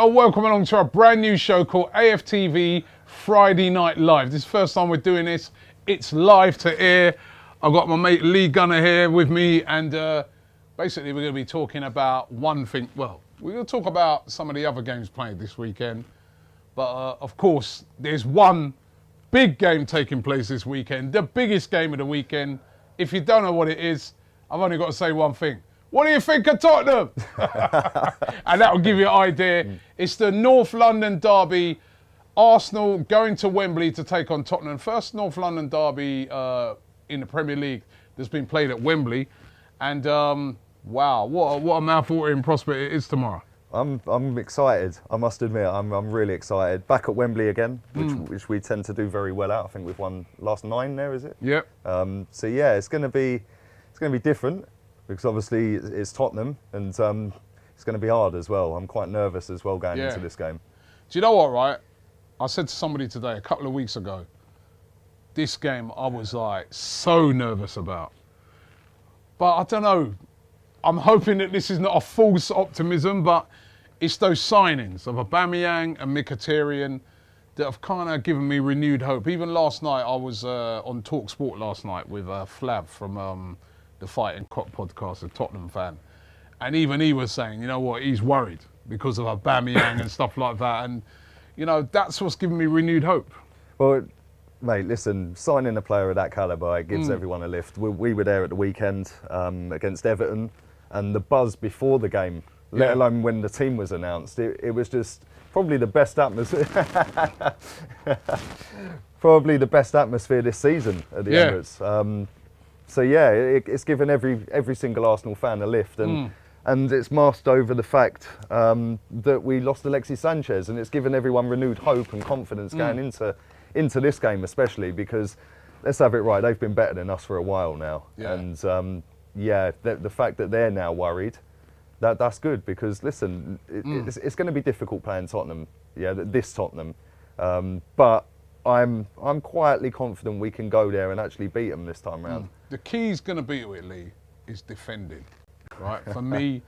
and welcome along to a brand new show called AFTV Friday Night Live. This is the first time we're doing this. It's live to air. I've got my mate Lee Gunner here with me, and basically we're going to be talking about one thing. Well, we're going to talk about some of the other games played this weekend, but of course there's one big game taking place this weekend, the biggest game of the weekend. If you don't know what it is, I've only got to say one thing. What do you think of Tottenham? And that will give you an idea. It's the North London derby. Arsenal going to Wembley to take on Tottenham. First North London derby in the Premier League that's been played at Wembley. And wow, what a mouth-watering prospect it is tomorrow. I'm excited. I must admit, I'm really excited. Back at Wembley again, which we tend to do very well at. I think we've won last 9 there, is it? Yep. So yeah, it's going to be different. Because obviously it's Tottenham, and it's going to be hard as well. I'm quite nervous as well going into this game. Do you know what, right? I said to somebody today, a couple of weeks ago, this game I was like so nervous about. But I don't know, I'm hoping that this is not a false optimism, but it's those signings of Aubameyang and Mkhitaryan that have kind of given me renewed hope. Even last night, I was on Talk Sport last night with Flav from the Fighting Cock podcast, a Tottenham fan. And even he was saying, you know what, he's worried because of Aubameyang and stuff like that. And, you know, that's what's given me renewed hope. Well, mate, listen, signing a player of that calibre, it gives everyone a lift. We were there at the weekend against Everton, and the buzz before the game, let alone when the team was announced, it was just probably the best atmosphere. Probably the best atmosphere this season at the Emirates. So yeah, it's given every single Arsenal fan a lift, and it's masked over the fact that we lost Alexis Sanchez, and it's given everyone renewed hope and confidence going into this game, especially because, let's have it right, they've been better than us for a while now, and the fact that they're now worried, that's good, because listen, it's going to be difficult playing Tottenham, this Tottenham, but I'm quietly confident we can go there and actually beat them this time round. The key's going to be to it, Lee, is defending, right? For me,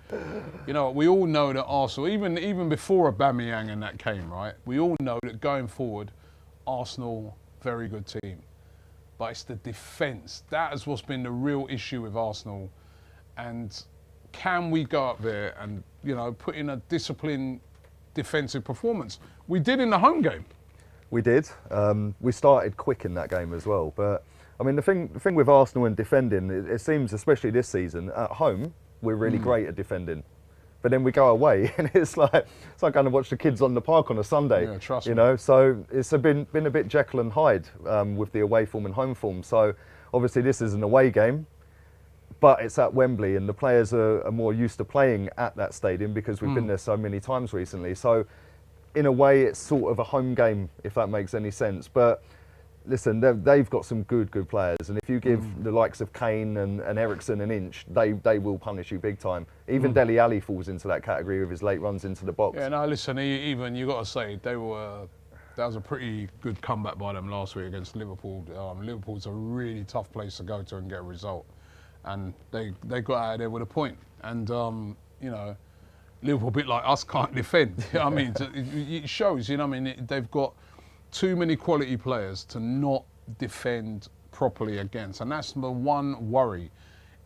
you know, we all know that Arsenal, even before Aubameyang and that came, right? We all know that going forward, Arsenal, very good team. But it's the defence. That is what's been the real issue with Arsenal. And can we go up there and, you know, put in a disciplined defensive performance? We did in the home game. We did. We started quick in that game as well. But I mean, the thing with Arsenal and defending, it seems, especially this season, at home we're really great at defending. But then we go away, and it's like going to watch the kids on the park on a Sunday. Yeah, trust me. You know, so it's been a bit Jekyll and Hyde with the away form and home form. So obviously this is an away game, but it's at Wembley, and the players are more used to playing at that stadium because we've been there so many times recently. So in a way, it's sort of a home game, if that makes any sense. But listen, they've got some good players, and if you give the likes of Kane and Eriksen an inch, they will punish you big time. Even Dele Alli falls into that category with his late runs into the box. Yeah, no, listen, even you got to say that was a pretty good comeback by them last week against Liverpool. Liverpool's a really tough place to go to and get a result, and they got out of there with a point. And you know, Liverpool, a bit like us, can't defend. You know what I mean? It shows, you know what I mean? They've got too many quality players to not defend properly against. And that's the one worry,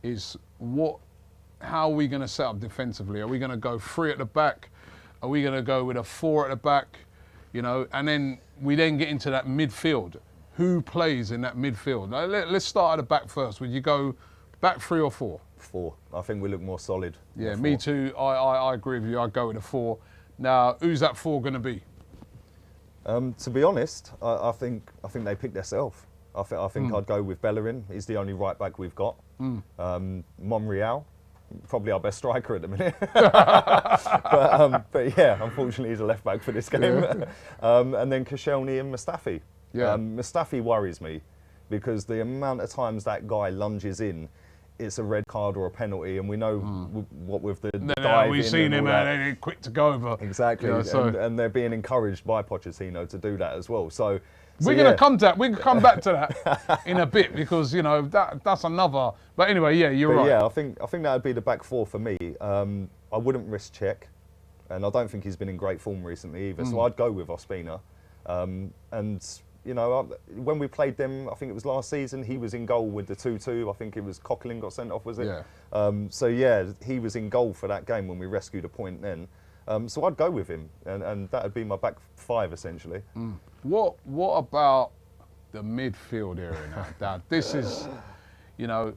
is how are we going to set up defensively? Are we going to go 3 at the back? Are we going to go with a 4 at the back? You know, and then we get into that midfield. Who plays in that midfield? Now, let's start at the back first. Would you go back 3 or 4? 4. I think we look more solid. Yeah, me too. I agree with you. I'd go with a 4. Now, who's that 4 going to be? To be honest, I think they picked themselves. I think I'd go with Bellerin. He's the only right back we've got. Monreal, probably our best striker at the minute. but yeah, unfortunately he's a left back for this game. And then Koscielny and Mustafi. Mustafi worries me because the amount of times that guy lunges in, it's a red card or a penalty, and we know what with the dive we've seen him, and they're quick to go over. Exactly, and they're being encouraged by Pochettino to do that as well. So we're going to come back to that in a bit, because you know that's another. But anyway, yeah, you're right. Yeah, I think that would be the back 4 for me. I wouldn't risk Czech. and I don't think he's been in great form recently either. So I'd go with Ospina. And you know, when we played them, I think it was last season, he was in goal with the 2-2. I think it was Coquelin got sent off, was it? Yeah. So yeah, he was in goal for that game when we rescued a point then. So I'd go with him, and that would be my back five essentially. What about the midfield area now? Now this is, you know,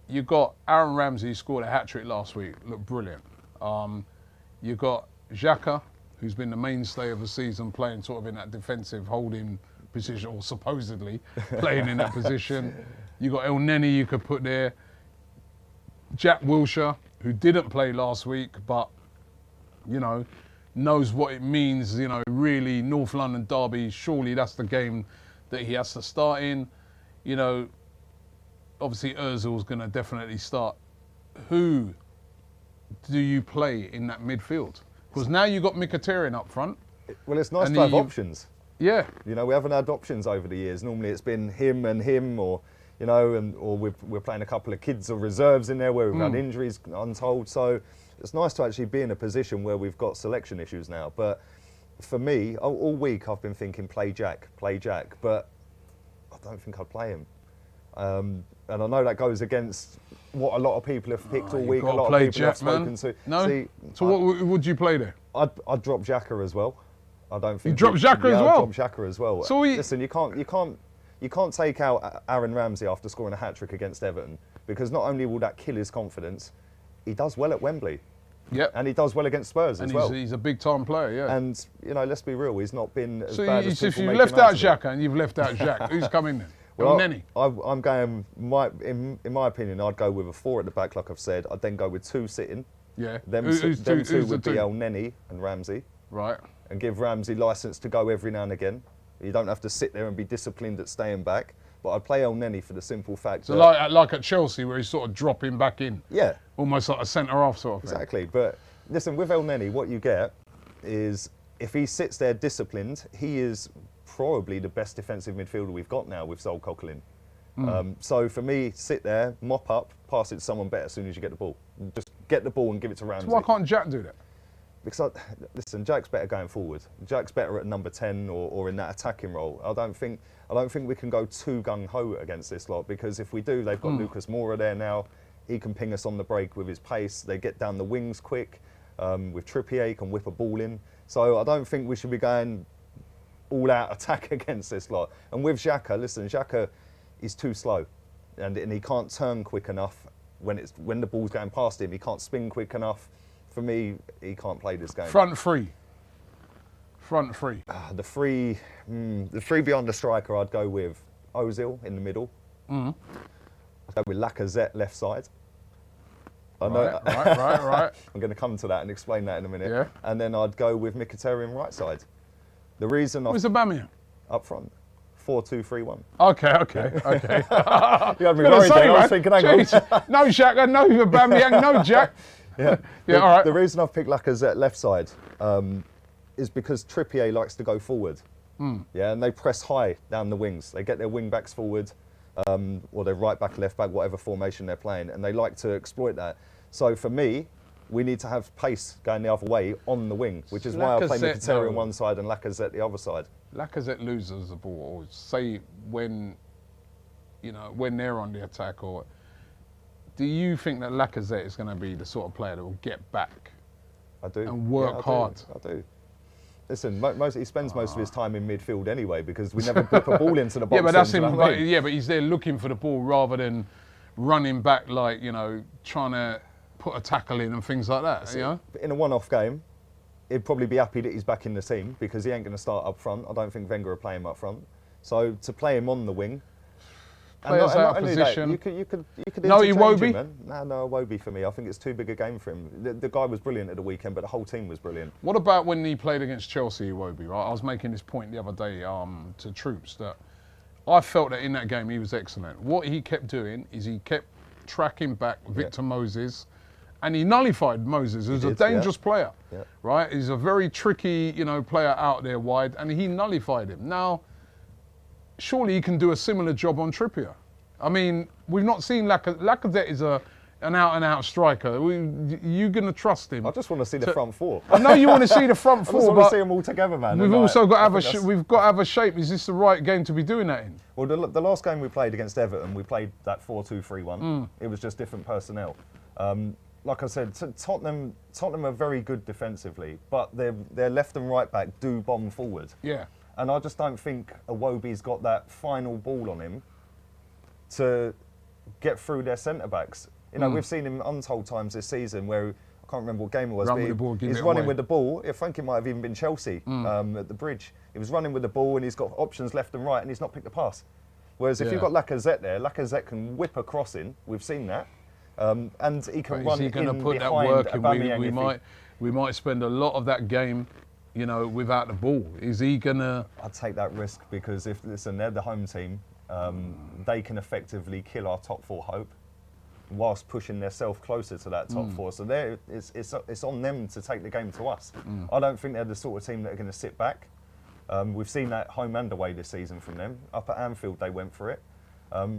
you got Aaron Ramsey scored a hat-trick last week, looked brilliant. You got Xhaka, who's been the mainstay of the season, playing sort of in that defensive holding position, or supposedly playing in that position. You got El Neni you could put there. Jack Wilshere, who didn't play last week, but, you know, knows what it means, you know, really North London derby, surely that's the game that he has to start in. You know, obviously Ozil's going to definitely start. Who do you play in that midfield? Because now you've got Mkhitaryan up front. Well, it's nice to have options. Yeah. You know, we haven't had options over the years. Normally it's been him and him, or, you know, or we're playing a couple of kids or reserves in there where we've had injuries untold. So it's nice to actually be in a position where we've got selection issues now. But for me, all week I've been thinking play Jack, but I don't think I'd play him. And I know that goes against what a lot of people have picked all week. A lot of people Jack, I've spoken to. No? See, so what would you play there? I'd drop Xhaka as well. I don't think you drop Xhaka as well. I'd drop Xhaka as well. So listen, you can't take out Aaron Ramsey after scoring a hat-trick against Everton, because not only will that kill his confidence, he does well at Wembley. Yep. And he does well against Spurs as well. He's a big-time player, yeah. And, you know, let's be real, he's not been as so bad as people if you make left him out to be. Xhaka and you've left out Jack, who's coming then? Well, Neni. I'm going, in my opinion, I'd go with a 4 at the back, like I've said. I'd then go with 2 sitting. Yeah. Them two would be El Neni and Ramsey. Right. And give Ramsey licence to go every now and again. You don't have to sit there and be disciplined at staying back. But I'd play El Neni for the simple fact that... like at Chelsea, where he's sort of dropping back in. Yeah. Almost like a centre-half sort of thing. Exactly. But listen, with El Neni, what you get is, if he sits there disciplined, he is probably the best defensive midfielder we've got now with Sol Coquelin. So for me, sit there, mop up, pass it to someone better as soon as you get the ball. Just get the ball and give it to Ramsey. So why can't Jack do that? Because, listen, Jack's better going forward. Jack's better at number 10 or in that attacking role. I don't think we can go too gung-ho against this lot, because if we do, they've got Lucas Moura there now. He can ping us on the break with his pace. They get down the wings quick. With Trippier, he can whip a ball in. So I don't think we should be going all-out attack against this lot. And with Xhaka, listen, Xhaka is too slow, and he can't turn quick enough when the ball's going past him. He can't spin quick enough. For me, he can't play this game. Front three. The three beyond the striker, I'd go with Ozil in the middle. I'd go with Lacazette left side. Right. I'm going to come to that and explain that in a minute. Yeah. And then I'd go with Mkhitaryan right side. The reason Where's Aubameyang? Up front. 4-2-3-1. Okay. You had me worried there. I was thinking, hang on. No Xhaka, no Aubameyang, no Jack. Yeah, all right. The reason I've picked Lacazette left side is because Trippier likes to go forward. Yeah, and they press high down the wings. They get their wing backs forward, or their right back, left back, whatever formation they're playing, and they like to exploit that. So for me, we need to have pace going the other way on the wing, which is why I play Mkhitaryan on one side and Lacazette the other side. Lacazette loses the ball, or say when they're on the attack, or do you think that Lacazette is going to be the sort of player that will get back? I do. And work hard. I do. Listen, he spends most of his time in midfield anyway, because we never whip a ball into the box. Yeah, but that's him. But he's there looking for the ball rather than running back, like, trying to put a tackle in and things like that. So in a one-off game, he'd probably be happy that he's back in the team, because he ain't going to start up front. I don't think Wenger will play him up front. So to play him on the wing. Players out of position. You could no, Iwobi? Man. No, Iwobi for me. I think it's too big a game for him. The guy was brilliant at the weekend, but the whole team was brilliant. What about when he played against Chelsea, Iwobi, right? I was making this point the other day to troops that I felt that in that game he was excellent. What he kept doing is he kept tracking back Victor Moses, and he nullified Moses, who's a dangerous player, right? He's a very tricky, player out there wide, and he nullified him. Now, surely he can do a similar job on Trippier. I mean, we've not seen Lacazette an out-and-out striker. You going to trust him? I just want to see the front four. I know you want to see the front four, I just want but to see them all together, man. we've also got to have a shape. Is this the right game to be doing that in? Well, the last game we played against Everton, we played that 4-2-3-1. It was just different personnel. Like I said, Tottenham are very good defensively, but their left and right back do bomb forward. Yeah. And I just don't think Iwobi's got that final ball on him to get through their centre backs. You know, we've seen him untold times this season where I can't remember what game it was. He's running with the ball. I think it might have even been Chelsea at the Bridge. He was running with the ball and he's got options left and right and he's not picked the pass. Whereas if you've got Lacazette there, Lacazette can whip a cross in. We've seen that, and he can run in behind Aubameyang. We might spend a lot of that game, you know, without the ball. Is he gonna? I'd take that risk because if they're the home team, they can effectively kill our top four hope, whilst pushing themselves closer to that top four. So it's on them to take the game to us. I don't think they're the sort of team that are going to sit back. We've seen that home and away this season from them. Up at Anfield, they went for it.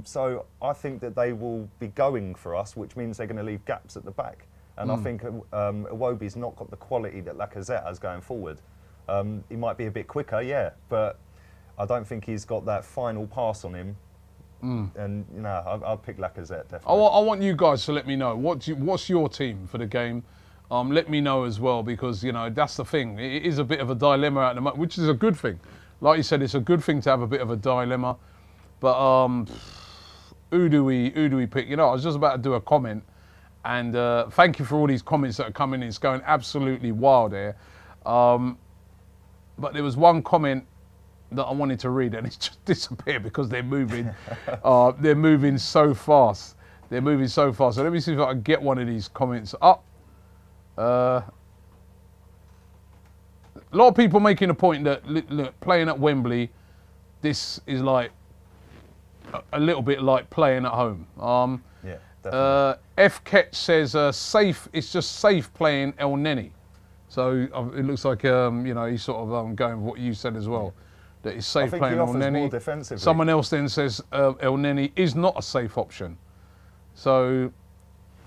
So I think that they will be going for us, which means they're going to leave gaps at the back. And I think Iwobi's not got the quality that Lacazette has going forward. He might be a bit quicker, yeah, but I don't think he's got that final pass on him. And you know, I'd pick Lacazette definitely. I want you guys to let me know what's your team for the game. Let me know as well, because you know that's the thing. It is a bit of a dilemma at the moment, which is a good thing. Like you said, it's a good thing to have a bit of a dilemma. But who do we pick? You know, I was just about to do a comment, and thank you for all these comments that are coming in. It's going absolutely wild here. But there was one comment that I wanted to read, and it's just disappeared because they're moving. They're moving so fast. They're moving so fast. So let me see if I can get one of these comments up. A lot of people making a point that look, playing at Wembley, this is like a little bit like playing at home. Yeah, definitely. F. Ketch says safe. It's just safe playing El Neni. So it looks like you know, he's sort of going with what you said as well. That is safe playing El Neni. Someone else then says El Neni is not a safe option. So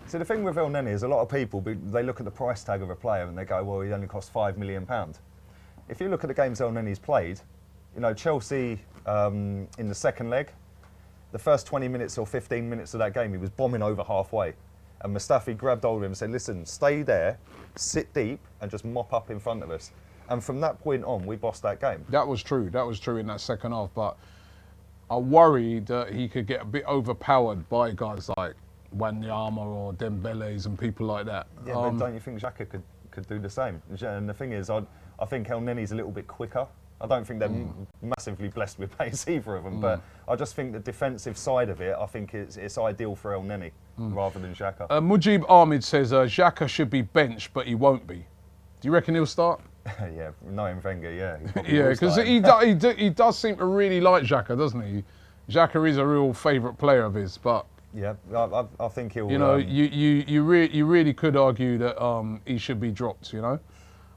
the thing with El Neni is a lot of people, they look at the price tag of a player and they go, well, he only costs £5 million. If you look at the games El Neni's played, you know, Chelsea in the second leg, the first 20 minutes or 15 minutes of that game, he was bombing over halfway. And Mustafi grabbed hold of him and said, listen, stay there, sit deep and just mop up in front of us. And from that point on, we bossed that game. That was true. That was true in that second half. But I worried that he could get a bit overpowered by guys like Wanyama or Dembele's and people like that. Yeah, but don't you think Xhaka could do the same? And the thing is, I think El Neni's a little bit quicker. I don't think they're massively blessed with pace, either of them. But I just think the defensive side of it, I think it's ideal for El Neni rather than Xhaka. Mujib Ahmed says Xhaka should be benched, but he won't be. Do you reckon he'll start? Yeah, knowing Wenger, yeah. Yeah, because he does seem to really like Xhaka, doesn't he? Xhaka is a real favourite player of his, but yeah, I think he'll. You know, you really could argue that he should be dropped. You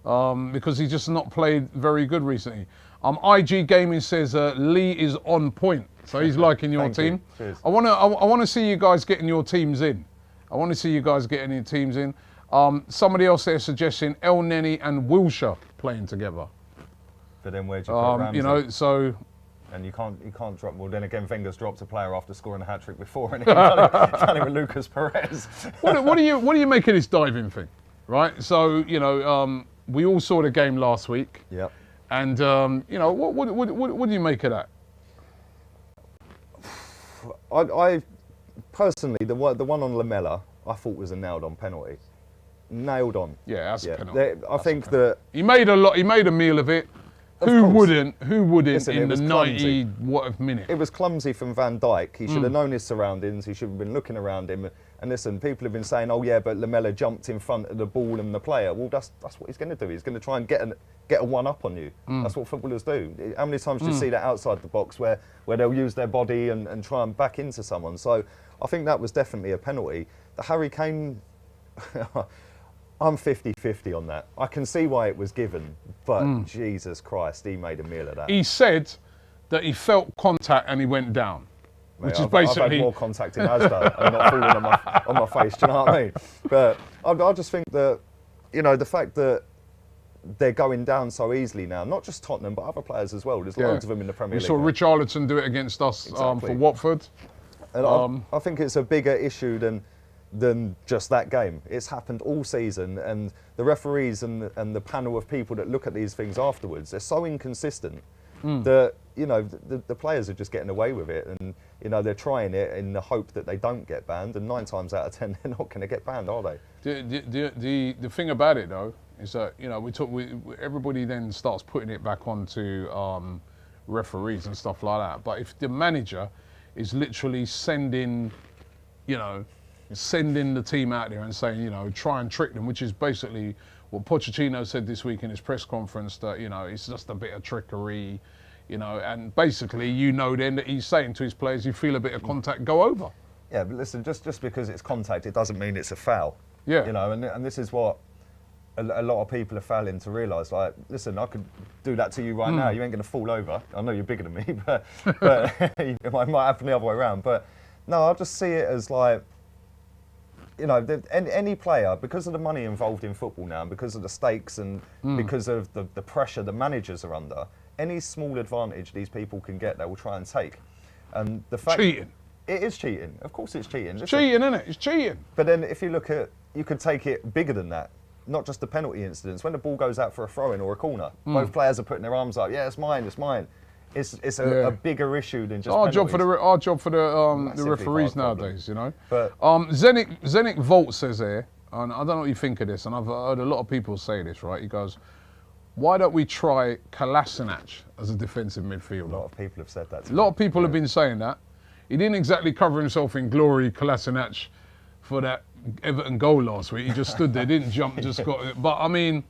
know, because he's just not played very good recently. IG Gaming says Lee is on point, so he's liking your team. Cheers. I want to see you guys getting your teams in. I want to see you guys getting your teams in. Somebody else there suggesting El Neni and Wilshere playing together. But then where'd you put Ramsey? You know, so. And you can't drop. Well, then again, Wenger's dropped a player after scoring a hat trick before, and he's done it with Lucas Perez. What do you make of this diving thing, right? So you know, we all saw the game last week. Yep. And you know, what do you make of that? I personally, the one on Lamela, I thought was a nailed-on penalty. Nailed on. Yeah, that's a penalty. I think that he made a meal of it. Who wouldn't Listen, in the 90 minute? It was clumsy from Van Dijk. He should have known his surroundings. He should have been looking around him. And listen, people have been saying, "Oh yeah, but Lamela jumped in front of the ball and the player." Well, that's what he's going to do. He's going to try and get a one up on you. That's what footballers do. How many times do you see that outside the box where they'll use their body and try and back into someone? So I think that was definitely a penalty. The Harry Kane. I'm 50-50 on that. I can see why it was given, but Jesus Christ, he made a meal of that. He said that he felt contact and he went down. Mate. Which is I've had basically more contact in Asda and not falling on my face. Do you know what I mean? But I just think that, you know, the fact that they're going down so easily now, not just Tottenham, but other players as well. There's loads of them in the Premier League. We saw Richarlison do it against us for Watford. And I think it's a bigger issue than just that game. It's happened all season, and the referees and the panel of people that look at these things afterwards, they're so inconsistent that, you know, the players are just getting away with it, and, you know, they're trying it in the hope that they don't get banned, and 9 times out of 10 they're not going to get banned, are they? The thing about it though is that, you know, everybody then starts putting it back onto referees and stuff like that. But if the manager is literally sending the team out there and saying, you know, try and trick them, which is basically what Pochettino said this week in his press conference, that, you know, it's just a bit of trickery, you know, and basically, you know, then that he's saying to his players, you feel a bit of contact, go over. Yeah, but listen, just because it's contact, it doesn't mean it's a foul. Yeah. You know, and this is what a lot of people are failing to realise. Like, listen, I could do that to you right now. You ain't going to fall over. I know you're bigger than me, but it might happen the other way around. But no, I just see it as like, you know, any player, because of the money involved in football now, and because of the stakes and because of the pressure the managers are under, any small advantage these people can get, they will try and take. And the fact Cheating. It is cheating. Of course it's cheating. It's cheating, isn't it? It's cheating. But then if you look at, you could take it bigger than that. Not just the penalty incidents. When the ball goes out for a throw-in or a corner, both players are putting their arms up. Yeah, it's mine, it's mine. It's a bigger issue than just our penalties. job for the referees nowadays, you know. But Zenit Volt says here, and I don't know what you think of this, and I've heard a lot of people say this, right? He goes, why don't we try Kolasinac as a defensive midfielder? A lot of people have said that. A lot of people have been saying that. He didn't exactly cover himself in glory, Kolasinac, for that Everton goal last week. He just stood there, didn't jump, just got it. But I mean,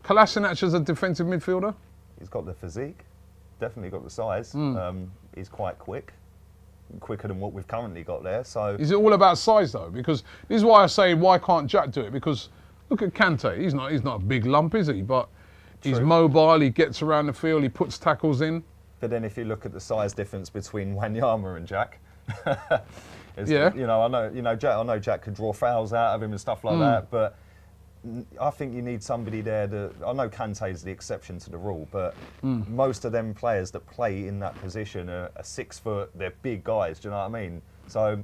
Kolasinac as a defensive midfielder? He's got the physique, definitely got the size. He's quite quicker than what we've currently got there. So is it all about size though? Because this is why I say, why can't Jack do it? Because look at Conte. He's not a big lump, is he? But he's mobile. He gets around the field. He puts tackles in. But then if you look at the size difference between Wanyama and Jack, yeah, you know, I know Jack could draw fouls out of him and stuff like that, but I think you need somebody there that, I know Kante is the exception to the rule, but most of them players that play in that position are 6 foot, they're big guys, do you know what I mean? So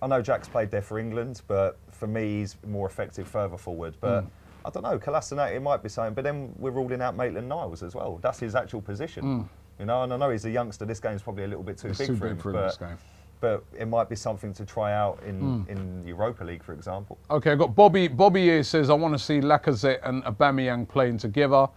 I know Jack's played there for England, but for me he's more effective further forward. But I don't know, Kolasinac, it might be something, but then we're ruling out Maitland-Niles as well. That's his actual position. You know, and I know he's a youngster, this game's probably a little bit too big for him, but it might be something to try out in Europa League, for example. Okay, I've got Bobby here says, I want to see Lacazette and Aubameyang playing together.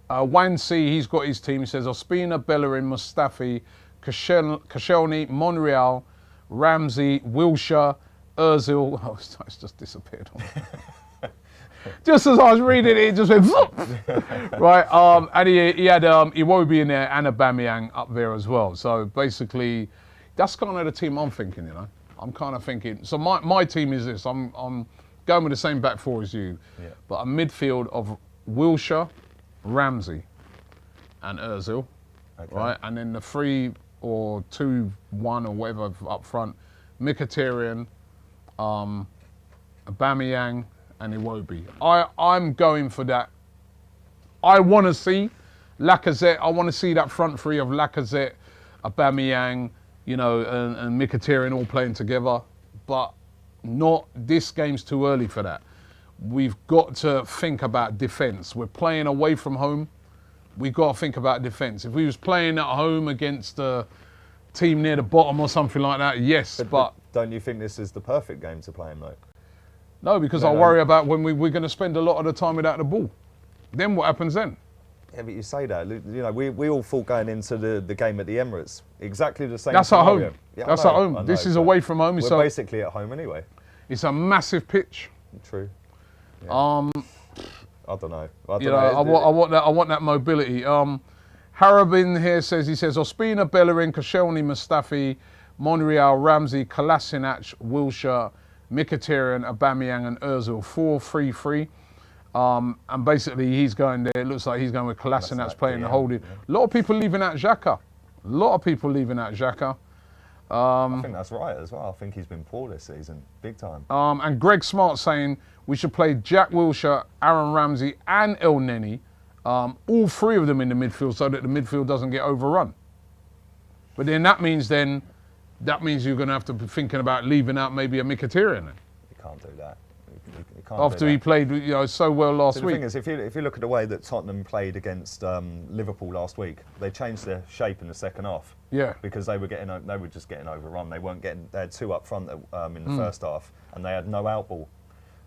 Wansi, he's got his team. He says, Ospina, Bellerin, Mustafi, Koscielny, Monreal, Ramsey, Wilshere, Ozil. Oh, it's just disappeared. Just as I was reading it, it just went, right? And he had Iwobi in there and Aubameyang up there as well. So basically, that's kind of the team I'm thinking, you know. I'm kind of thinking, so my team is this. I'm going with the same back four as you, but a midfield of Wilshere, Ramsey, and Ozil, right? And then the 3 or 2-1 or whatever up front, Mkhitaryan, Aubameyang, and Iwobi. I'm going for that. I want to see Lacazette. I want to see that front 3 of Lacazette, Aubameyang, you know, and Mkhitaryan all playing together. But not, this game's too early for that. We've got to think about defence. We're playing away from home. We've got to think about defence. If we was playing at home against a team near the bottom or something like that, yes, but don't you think this is the perfect game to play in, though? No, because I worry about when we're going to spend a lot of the time without the ball. Then what happens then? Yeah, but you say that. You know, we all thought going into the game at the Emirates exactly the same. That's scenario. at home. Yeah, that's at home. This is away from home. We're basically at home anyway. It's a massive pitch. True. Yeah. I don't know. I want that mobility. Harabin here says, Ospina, Bellerin, Koscielny, Mustafi, Monreal, Ramsey, Kolasinac, Wilshere, Mkhitaryan, Aubameyang and Ozil, 4-3-3. And basically he's going there, it looks like he's going with Kolasinac playing the holding. A lot of people leaving out Xhaka. I think that's right as well. I think he's been poor this season, big time. And Greg Smart saying we should play Jack Wilshere, Aaron Ramsey, and El Neni, all three of them in the midfield, so that the midfield doesn't get overrun. But then that means you're going to have to be thinking about leaving out maybe a Mkhitaryan then. You can't do that. You can't After he played so well last week. The thing is, if you look at the way that Tottenham played against Liverpool last week, they changed their shape in the second half. Yeah. Because they were just getting overrun. They had two up front in the first half, and they had no outball.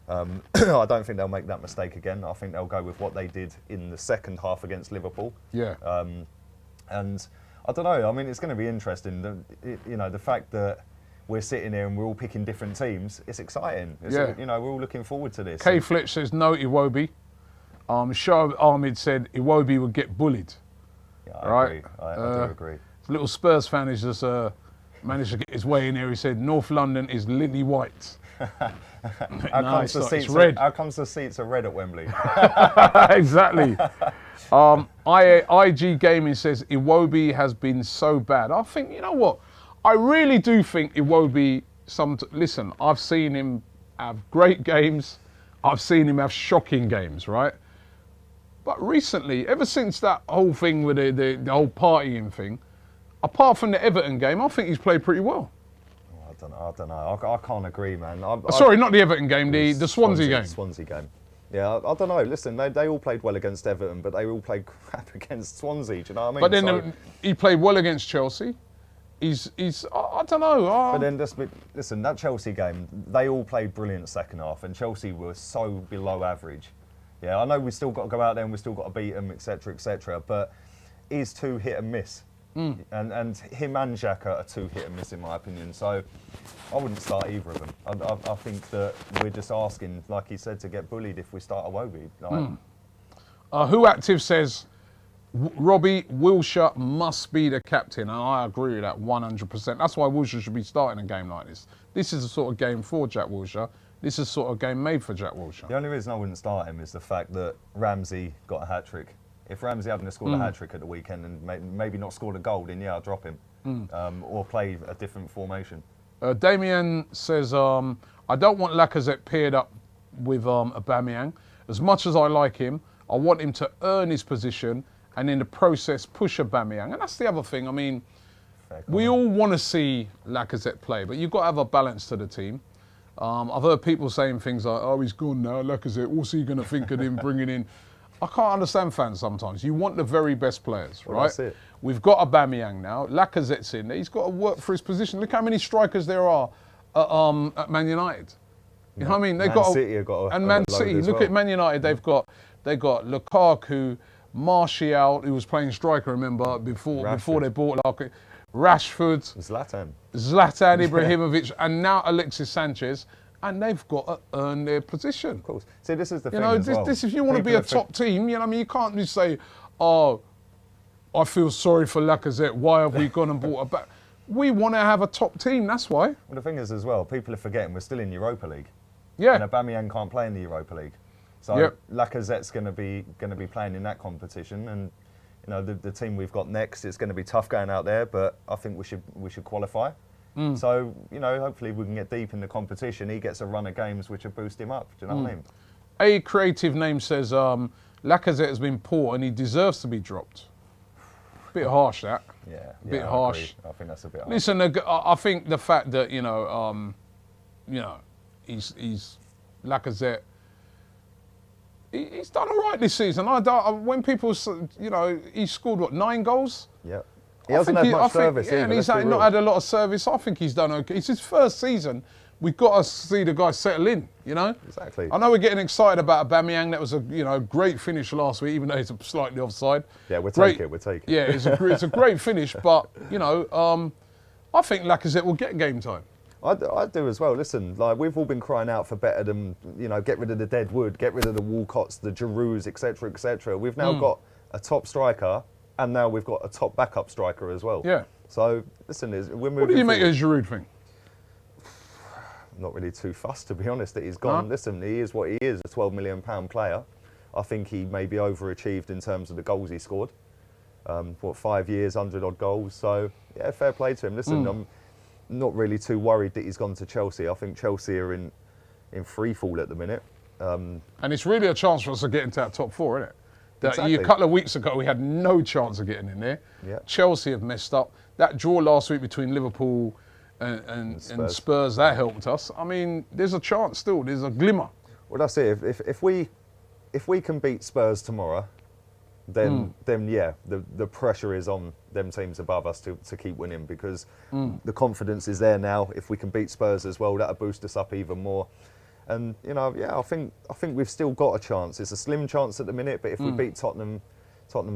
I don't think they'll make that mistake again. I think they'll go with what they did in the second half against Liverpool. Yeah. And I don't know. I mean, it's going to be interesting. The fact that we're sitting here and we're all picking different teams, it's exciting. We're all looking forward to this. K Fletch says no Iwobi. Shah Ahmed said Iwobi would get bullied. Yeah, I agree. I do agree. A little Spurs fan has just managed to get his way in here. He said North London is lily white. How comes the seats are red at Wembley? Exactly. IG Gaming says Iwobi has been so bad. I think, you know what? I really do think Iwobi. Listen, I've seen him have great games. I've seen him have shocking games, right? But recently, ever since that whole thing with the whole partying thing, apart from the Everton game, I think he's played pretty well. I don't know. I can't agree, man. Sorry, not the Everton game, the Swansea game. Swansea game. Yeah, I don't know. Listen, they all played well against Everton, but they all played crap against Swansea. Do you know what I mean? But then he played well against Chelsea. I don't know. But then listen, that Chelsea game, they all played brilliant second half, and Chelsea were so below average. Yeah, I know we still got to go out there and we still got to beat them, etc., etc. But he's too hit and miss. And him and Xhaka are too hit and miss in my opinion. So I wouldn't start either of them. I think that we're just asking, like he said, to get bullied if we start Iwobi. Who Active says Robbie Wilshere must be the captain, and I agree with that 100%. That's why Wilshere should be starting a game like this. This is the sort of game for Jack Wilshere. This is the sort of game made for Jack Wilshere. The only reason I wouldn't start him is the fact that Ramsey got a hat-trick. If Ramsey hadn't scored a hat-trick at the weekend and maybe not scored a goal, then yeah, I'll drop him. Or play a different formation. Damien says, I don't want Lacazette paired up with Aubameyang. As much as I like him, I want him to earn his position and in the process push Aubameyang. And that's the other thing. I mean, we all want to see Lacazette play, but you've got to have a balance to the team. I've heard people saying things like, oh, he's gone now, Lacazette, what's he going to think of him bringing in? I can't understand fans sometimes. You want the very best players, right? That's it. We've got Aubameyang now. Lacazette's in there. He's got to work for his position. Look how many strikers there are at Man United. You know what I mean? Man City. Look at Man United. They've got Lukaku, Martial, who was playing striker. Remember before they bought Lukaku, Rashford, Zlatan Ibrahimovic, and now Alexis Sanchez. And they've got to earn their position. Of course. See, this is the thing. This if you want to be a top team, you know what I mean? You can't just say, oh, I feel sorry for Lacazette. Why have we gone and bought a back? We want to have a top team, that's why. Well, the thing is as well, people are forgetting we're still in Europa League. Yeah. And Aubameyang can't play in the Europa League. So Lacazette's going to be playing in that competition, and you know the team we've got next, it's going to be tough going out there, but I think we should qualify. So, you know, hopefully we can get deep in the competition. He gets a run of games which will boost him up. Do you know what I mean? A creative name says Lacazette has been poor and he deserves to be dropped. Bit harsh, that. Yeah. Bit harsh. I think that's a bit harsh. Listen, I think the fact that, he's Lacazette, he's done all right this season. When people, he scored, 9 goals? Yeah. He hasn't had much service either. And he's not had a lot of service. I think he's done okay. It's his first season. We've got to see the guy settle in, you know? Exactly. I know we're getting excited about Aubameyang. That was a great finish last week, even though he's slightly offside. Yeah, we'll take it. Yeah, it's a great finish, but, I think Lacazette will get game time. I do as well. Listen, like we've all been crying out for better than, get rid of the dead wood, get rid of the Walcotts, the Girouds, etc., etc. We've now got a top striker, and now we've got a top backup striker as well. Yeah. So, listen, we're moving. What do you make of Giroud thing? Not really too fussed, to be honest, that he's gone. Huh? Listen, he is what he is, a £12 million player. I think he maybe overachieved in terms of the goals he scored. 5 years, 100 odd goals. So, yeah, fair play to him. Listen, not really too worried that he's gone to Chelsea. I think Chelsea are in free fall at the minute. And it's really a chance for us to get into that top four, isn't it? Exactly. A couple of weeks ago, we had no chance of getting in there. Yeah. Chelsea have messed up. That draw last week between Liverpool and Spurs, that helped us. I mean, there's a chance still. There's a glimmer. Well, that's it. If we can beat Spurs tomorrow, then yeah, the pressure is on them teams above us to keep winning, because the confidence is there now. If we can beat Spurs as well, that'll boost us up even more. And you know, yeah, I think we've still got a chance. It's a slim chance at the minute, but if we beat Tottenham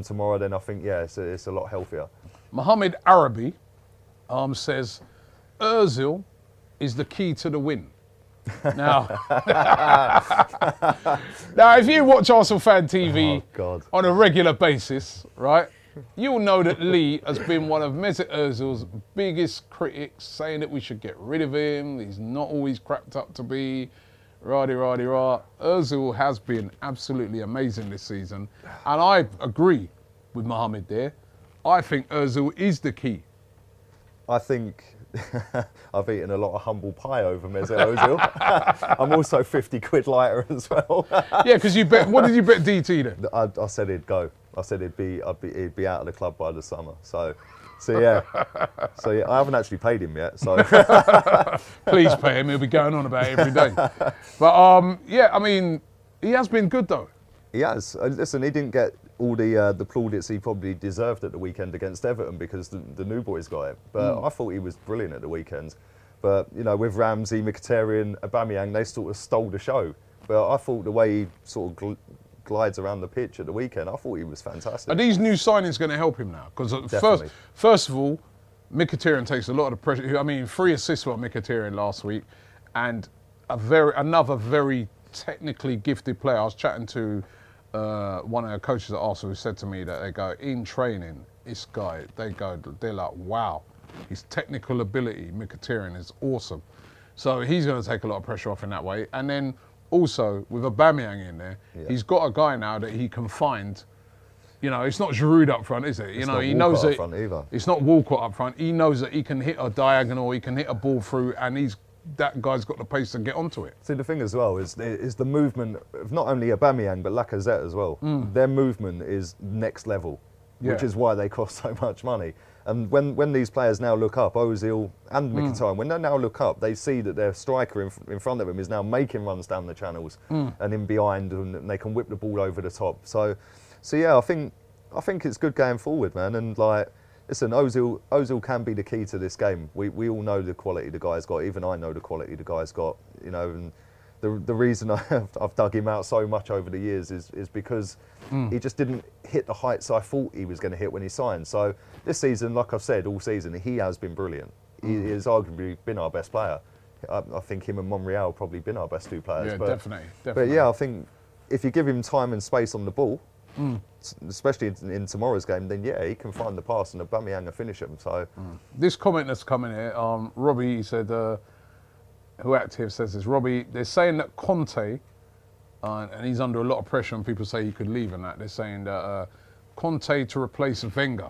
tomorrow, then I think it's a lot healthier. Mohammed Arabi says Ozil is the key to the win. Now, now, if you watch ArsenalFanTV on a regular basis, right, you'll know that Lee has been one of Mesut Ozil's biggest critics, saying that we should get rid of him. He's not always cracked up to be. Rah-de-rah-de-rah. Ozil has been absolutely amazing this season. And I agree with Mohammed there. I think Ozil is the key. I think I've eaten a lot of humble pie over Mesut Ozil. I'm also 50 quid lighter as well. Yeah, because you bet. What did you bet DT then? I said he'd go. I said he'd be out of the club by the summer. So yeah. I haven't actually paid him yet. So please pay him. He'll be going on about it every day. But yeah, I mean, he has been good though. He has. Listen, he didn't get all the plaudits he probably deserved at the weekend against Everton because the new boys got it. But I thought he was brilliant at the weekend. But you know, with Ramsey, Mkhitaryan, Aubameyang, they sort of stole the show. But I thought the way he sort of glides around the pitch at the weekend, I thought he was fantastic. Are these new signings going to help him now? Because first of all, Mkhitaryan takes a lot of the pressure. I mean, 3 assists for Mkhitaryan last week, and another very technically gifted player. I was chatting to one of the coaches at Arsenal who said to me that they go, in training, this guy, they're like, wow, his technical ability, Mkhitaryan, is awesome. So he's going to take a lot of pressure off in that way. And then also, with Aubameyang in there, he's got a guy now that he can find. You know, it's not Giroud up front, is it? You know, he knows that it's not Walcott up front. He knows that he can hit a diagonal, he can hit a ball through, and that guy's got the pace to get onto it. See, the thing as well is the movement of not only Aubameyang but Lacazette as well. Their movement is next level, which is why they cost so much money. And when these players now look up, Ozil and Mkhitaryan, when they now look up, they see that their striker in front of them is now making runs down the channels and in behind, and they can whip the ball over the top. So yeah, I think it's good going forward, man. And like, listen, Ozil can be the key to this game. We all know the quality the guy's got. Even I know the quality the guy's got. You know, and the reason I've dug him out so much over the years is because he just didn't hit the heights I thought he was going to hit when he signed. So this season, like I've said all season, he has been brilliant. He has arguably been our best player. I think him and Monreal have probably been our best 2 players. Yeah, but, definitely. But yeah, I think if you give him time and space on the ball, especially in tomorrow's game, then yeah, he can find the pass and Aubameyang will finish him. So this comment that's coming here, Robbie said, who active says this, Robbie, they're saying that Conte, and he's under a lot of pressure and people say he could leave and that, they're saying that Conte to replace Wenger.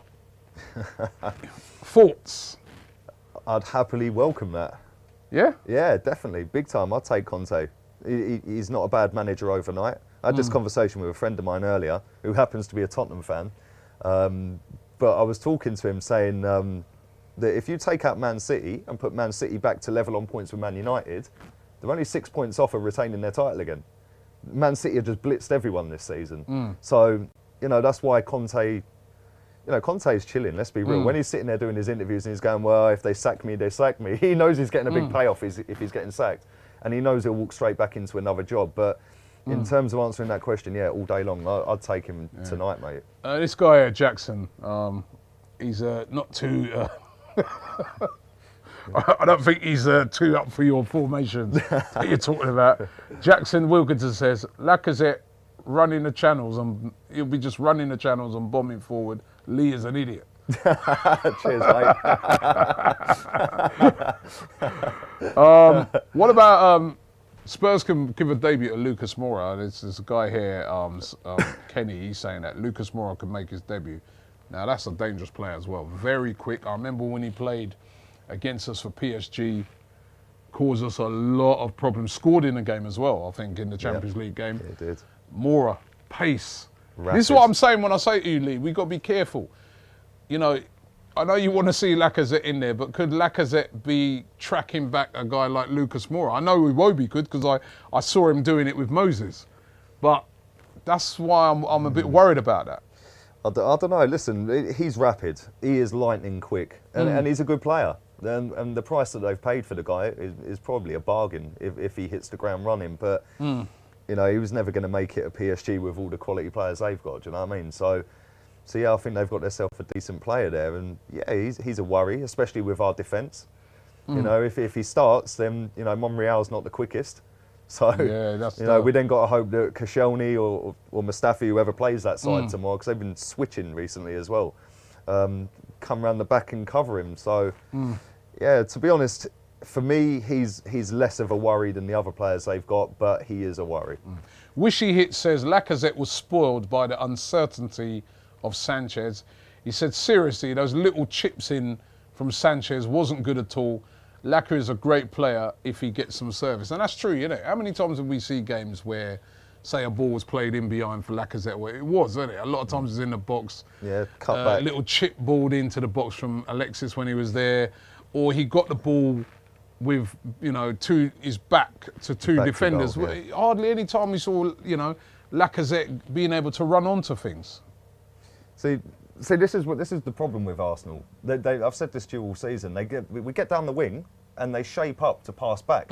Thoughts? I'd happily welcome that. Yeah? Yeah, definitely. Big time. I'd take Conte. He's not a bad manager overnight. I had this conversation with a friend of mine earlier who happens to be a Tottenham fan. But I was talking to him saying that if you take out Man City and put Man City back to level on points with Man United, they're only 6 points off of retaining their title again. Man City have just blitzed everyone this season. So, you know, that's why Conte's chilling, let's be real. When he's sitting there doing his interviews and he's going, well, if they sack me, they sack me. He knows he's getting a big payoff if he's getting sacked. And he knows he'll walk straight back into another job. But in terms of answering that question, yeah, all day long, I'd take him tonight, mate. This guy, Jackson, he's not too... I don't think he's too up for your formations that you're talking about. Jackson Wilkinson says, Lacazette running the channels, and he'll be just running the channels and bombing forward. Lee is an idiot. Cheers, mate. What about Spurs can give a debut to Lucas Moura? There's a guy here, Kenny, he's saying that Lucas Moura could make his debut. Now, that's a dangerous player as well. Very quick. I remember when he played against us for PSG. Caused us a lot of problems. Scored in the game as well, I think, in the Champions League game. Yeah, it did. Mora, pace. Rapid. This is what I'm saying when I say to you, Lee, we've got to be careful. You know, I know you want to see Lacazette in there, but could Lacazette be tracking back a guy like Lucas Moura? I know Iwobi could, because I saw him doing it with Moses. But that's why I'm a bit worried about that. I don't know. Listen, he's rapid. He is lightning quick. And he's a good player. And the price that they've paid for the guy is probably a bargain if he hits the ground running. But, you know, he was never going to make it at PSG with all the quality players they've got. Do you know what I mean? So yeah, I think they've got themselves a decent player there. And, yeah, he's a worry, especially with our defence. You know, if he starts, then, you know, Monreal's not the quickest. So, you know, we then got to hope that Koscielny or Mustafi, whoever plays that side tomorrow, because they've been switching recently as well, come around the back and cover him. So, yeah, to be honest, for me, he's less of a worry than the other players they've got, but he is a worry. Wishy Hit says Lacazette was spoiled by the uncertainty of Sanchez. He said, seriously, those little chips in from Sanchez wasn't good at all. Lacazette is a great player if he gets some service. And that's true, you know. How many times have we seen games where, say, a ball was played in behind for Lacazette? Well, it was, wasn't it? A lot of times it's in the box. Yeah, cut back. Little chip balled into the box from Alexis when he was there. Or he got the ball with, you know, his back to two defenders. Goal, yeah. Hardly any time we saw, you know, Lacazette being able to run onto things. See, this is the problem with Arsenal. I've said this to you all season. We get down the wing and they shape up to pass back.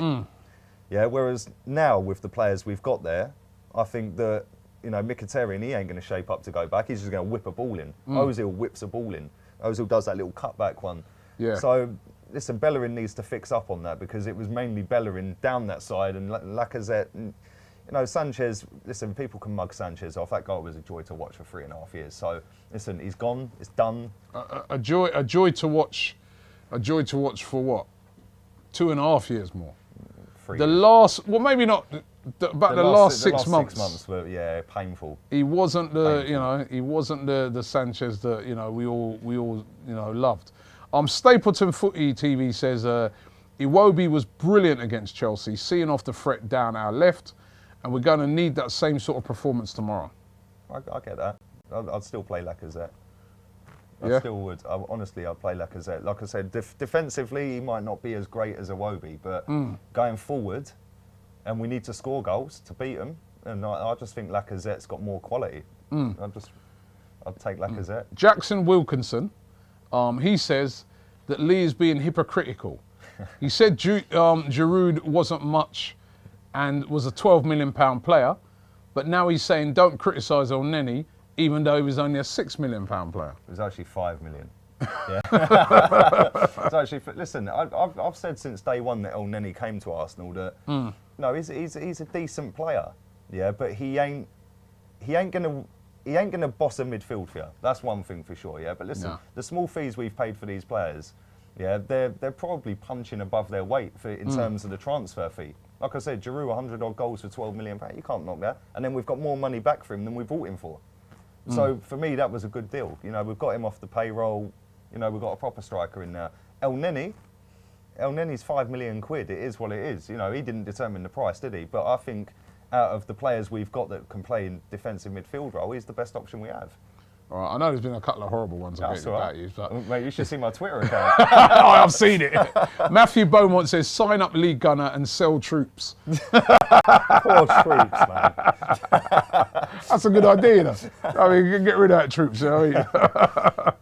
Yeah. Whereas now with the players we've got there, I think that, you know, Mkhitaryan, he ain't going to shape up to go back. He's just going to whip a ball in. Ozil whips a ball in. Ozil does that little cutback one. Yeah. So listen, Bellerin needs to fix up on that, because it was mainly Bellerin down that side and Lacazette. And, you know, Sanchez, listen, people can mug Sanchez off. That guy was a joy to watch for 3.5 years. So, listen, he's gone. It's done. A joy to watch. A joy to watch for what? 2.5 years more. 3 the years. Last, well, maybe not, but the last 6 months. 6 months were, yeah, painful. He wasn't the, Painful. you know, he wasn't the Sanchez that, you know, we all, you know, loved. Stapleton Footy TV says, Iwobi was brilliant against Chelsea, seeing off the threat down our left. And we're going to need that same sort of performance tomorrow. I get that. I'd still play Lacazette. Yeah. I still would. Honestly, I'd play Lacazette. Like I said, defensively, he might not be as great as Iwobi, but going forward, and we need to score goals to beat them. And I just think Lacazette's got more quality. I'd take Lacazette. Jackson Wilkinson, he says that Lee is being hypocritical. He said Giroud wasn't much and was a £12 million player, but now he's saying don't criticise El Neni, even though he was only a £6 million player. It was actually 5 million. Yeah. It's actually, listen, I've said since day one that El Neni came to Arsenal that no, he's a decent player, yeah, but he ain't gonna boss a midfield for you. That's one thing for sure, yeah. But listen, the small fees we've paid for these players, yeah, they're probably punching above their weight in terms of the transfer fee. Like I said, Giroud 100 odd goals for £12 million. You can't knock that. And then we've got more money back for him than we bought him for. So for me, that was a good deal. You know, we've got him off the payroll. You know, we've got a proper striker in there. El Neni's £5 million. It is what it is. You know, he didn't determine the price, did he? But I think out of the players we've got that can play in defensive midfield role, he's the best option we have. All right, I know there's been a couple of horrible ones about you. But Mate, you should see my Twitter account. Oh, I've seen it. Matthew Beaumont says, sign up League Gunner and sell troops. Poor troops, man. That's a good idea, you know. I mean, you can get rid of that troops, you know what I mean?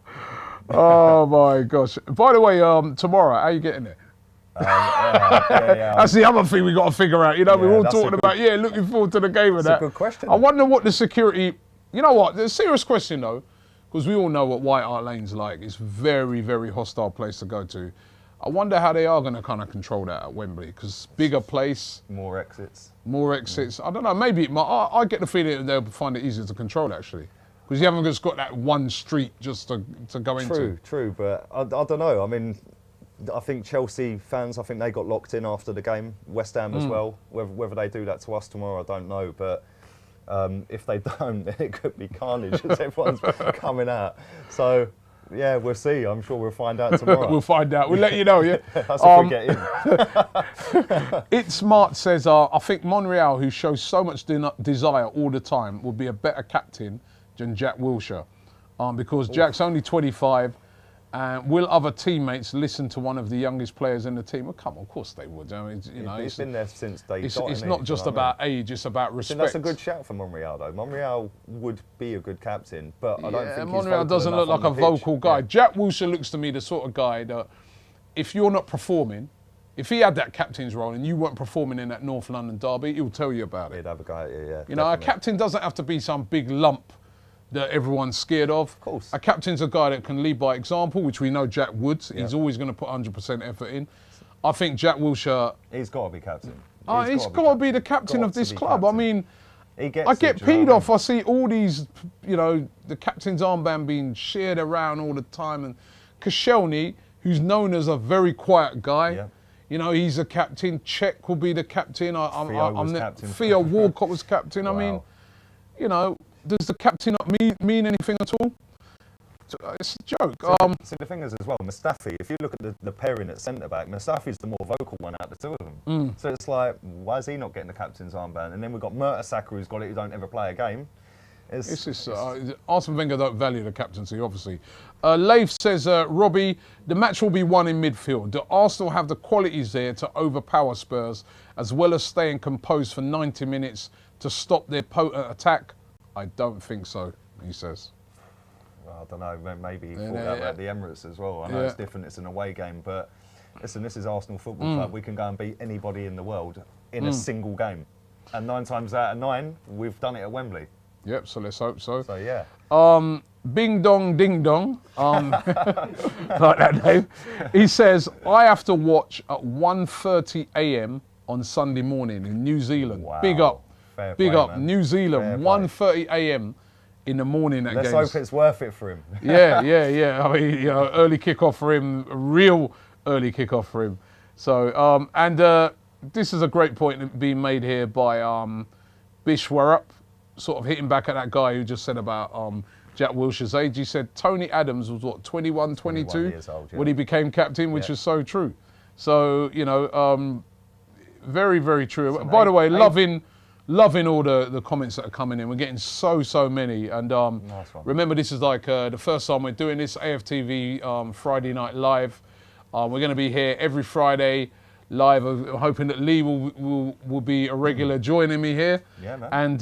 Oh, my gosh. By the way, tomorrow, how are you getting there? Yeah. That's the other thing we got to figure out. You know, we're all talking about, looking forward to the game and that. That's a good question. I wonder what the security... You know what? There's a serious question, though, because we all know what White Hart Lane's like. It's a very, very hostile place to go to. I wonder how they are going to kind of control that at Wembley, because bigger place. More exits. I don't know. Maybe I get the feeling that they'll find it easier to control, actually, because you haven't just got that one street just to go into. True, but I don't know. I mean, I think Chelsea fans, I think they got locked in after the game. West Ham as well. Whether they do that to us tomorrow, I don't know, but... if they don't, then it could be carnage as everyone's coming out. So Yeah, we'll see. I'm sure we'll find out tomorrow. We'll find out. We'll let you know, yeah? That's if we get in. It's Smart says, I think Monreal, who shows so much desire all the time, will be a better captain than Jack Wilshere. Because Jack's only 25, and will other teammates listen to one of the youngest players in the team? Well, come on, of course they would. I mean, you know, he's been there since day it's, dot, it's not just about age, it's about respect. That's a good shout for Monreal, though. Monreal would be a good captain, but I don't think Monreal doesn't look like a vocal guy. Yeah. Jack Wilshere looks to me the sort of guy that if you're not performing, if he had that captain's role and you weren't performing in that North London derby, he'll tell you about it. He'd have a guy, yeah. You know, a captain doesn't have to be some big lump that everyone's scared of. Of course. A captain's a guy that can lead by example, which we know Jack would. He's always going to put 100% effort in. I think Jack Wilshere... He's got to be captain. He's got to be the captain of this club. Captain. I mean, I get peed off. I see all these, you know, the captain's armband being shared around all the time. And Koscielny, who's known as a very quiet guy, you know, he's a captain. Cech will be the captain. Theo Walcott was captain. Wow. I mean, you know, does the captain not mean anything at all? It's a joke. See, the thing is as well, Mustafi, if you look at the pairing at centre-back, Mustafi's the more vocal one out of the two of them. So it's like, why is he not getting the captain's armband? And then we've got Mertesacker, who's got it, who don't ever play a game. Arsene Wenger don't value the captaincy, obviously. Leif says, Robbie, the match will be won in midfield. Do Arsenal have the qualities there to overpower Spurs, as well as staying composed for 90 minutes to stop their potent attack? I don't think so, he says. Well, I don't know, maybe he thought that about the Emirates as well. I know it's different, it's an away game, but listen, this is Arsenal Football Club. We can go and beat anybody in the world in a single game. And 9 times out of 9, we've done it at Wembley. Yep, so let's hope so. So, yeah. Bing Dong Ding Dong, like that name. He says, I have to watch at 1:30 a.m. on Sunday morning in New Zealand. Wow. Big up. Big up, man. New Zealand, 1:30 a.m. in the morning. Let's hope it's worth it for him. yeah. I mean, you know, early kickoff for him, a real early kickoff for him. So, this is a great point being made here by Bishwarup, sort of hitting back at that guy who just said about Jack Wilshere's age. He said Tony Adams was what, 21, 22 years old, when he became captain, which is so true. So, you know, very, very true. By the way, loving all the comments that are coming in. We're getting so many. And nice one. Remember, this is like the first time we're doing this, AFTV Friday Night Live. We're going to be here every Friday live. I'm hoping that Lee will be a regular joining me here. Yeah, man. And,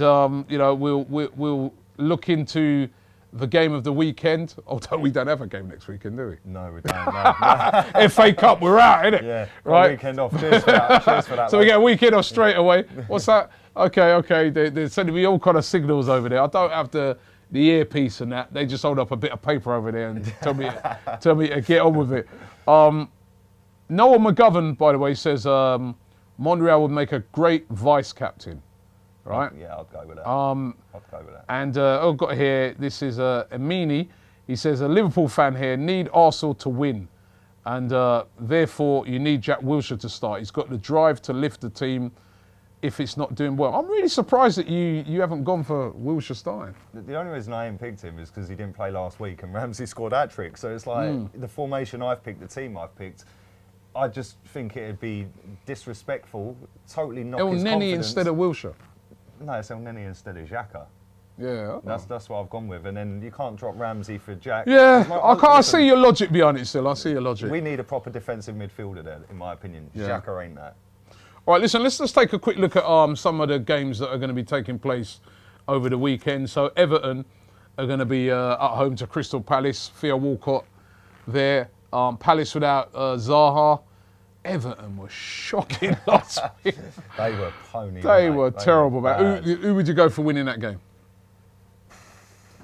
you know, we'll look into the game of the weekend. Although we don't have a game next weekend, do we? No, we don't. No. FA Cup, we're out, innit? Yeah, right. Weekend off. Cheers for that. Cheers for that. So we get a weekend off straight away. What's that? Okay. They're sending me all kind of signals over there. I don't have the earpiece and that. They just hold up a bit of paper over there and tell me to get on with it. Noel McGovern, by the way, says Monreal would make a great vice captain. Right? Yeah, I'd go with that. I'd go with that. And I've got here, this is Amini. He says, a Liverpool fan here, need Arsenal to win. And therefore, you need Jack Wilshere to start. He's got the drive to lift the team if it's not doing well. I'm really surprised that you haven't gone for Wilshere starting. The only reason I ain't picked him is because he didn't play last week and Ramsey scored hat-trick. So it's like the formation I've picked, the team I've picked, I just think it'd be disrespectful, totally knock his confidence. Elneny instead of Wilshere. No, it's Elneny instead of Xhaka. Yeah. That's what I've gone with. And then you can't drop Ramsey for Jack. Yeah, I see your logic behind it still. I see your logic. We need a proper defensive midfielder there, in my opinion. Yeah. Xhaka ain't that. All right, listen, let's just take a quick look at some of the games that are going to be taking place over the weekend. So Everton are going to be at home to Crystal Palace. Theo Walcott there. Palace without Zaha. Everton was shocking last week. They were pony. They were terrible, man. Who would you go for winning that game?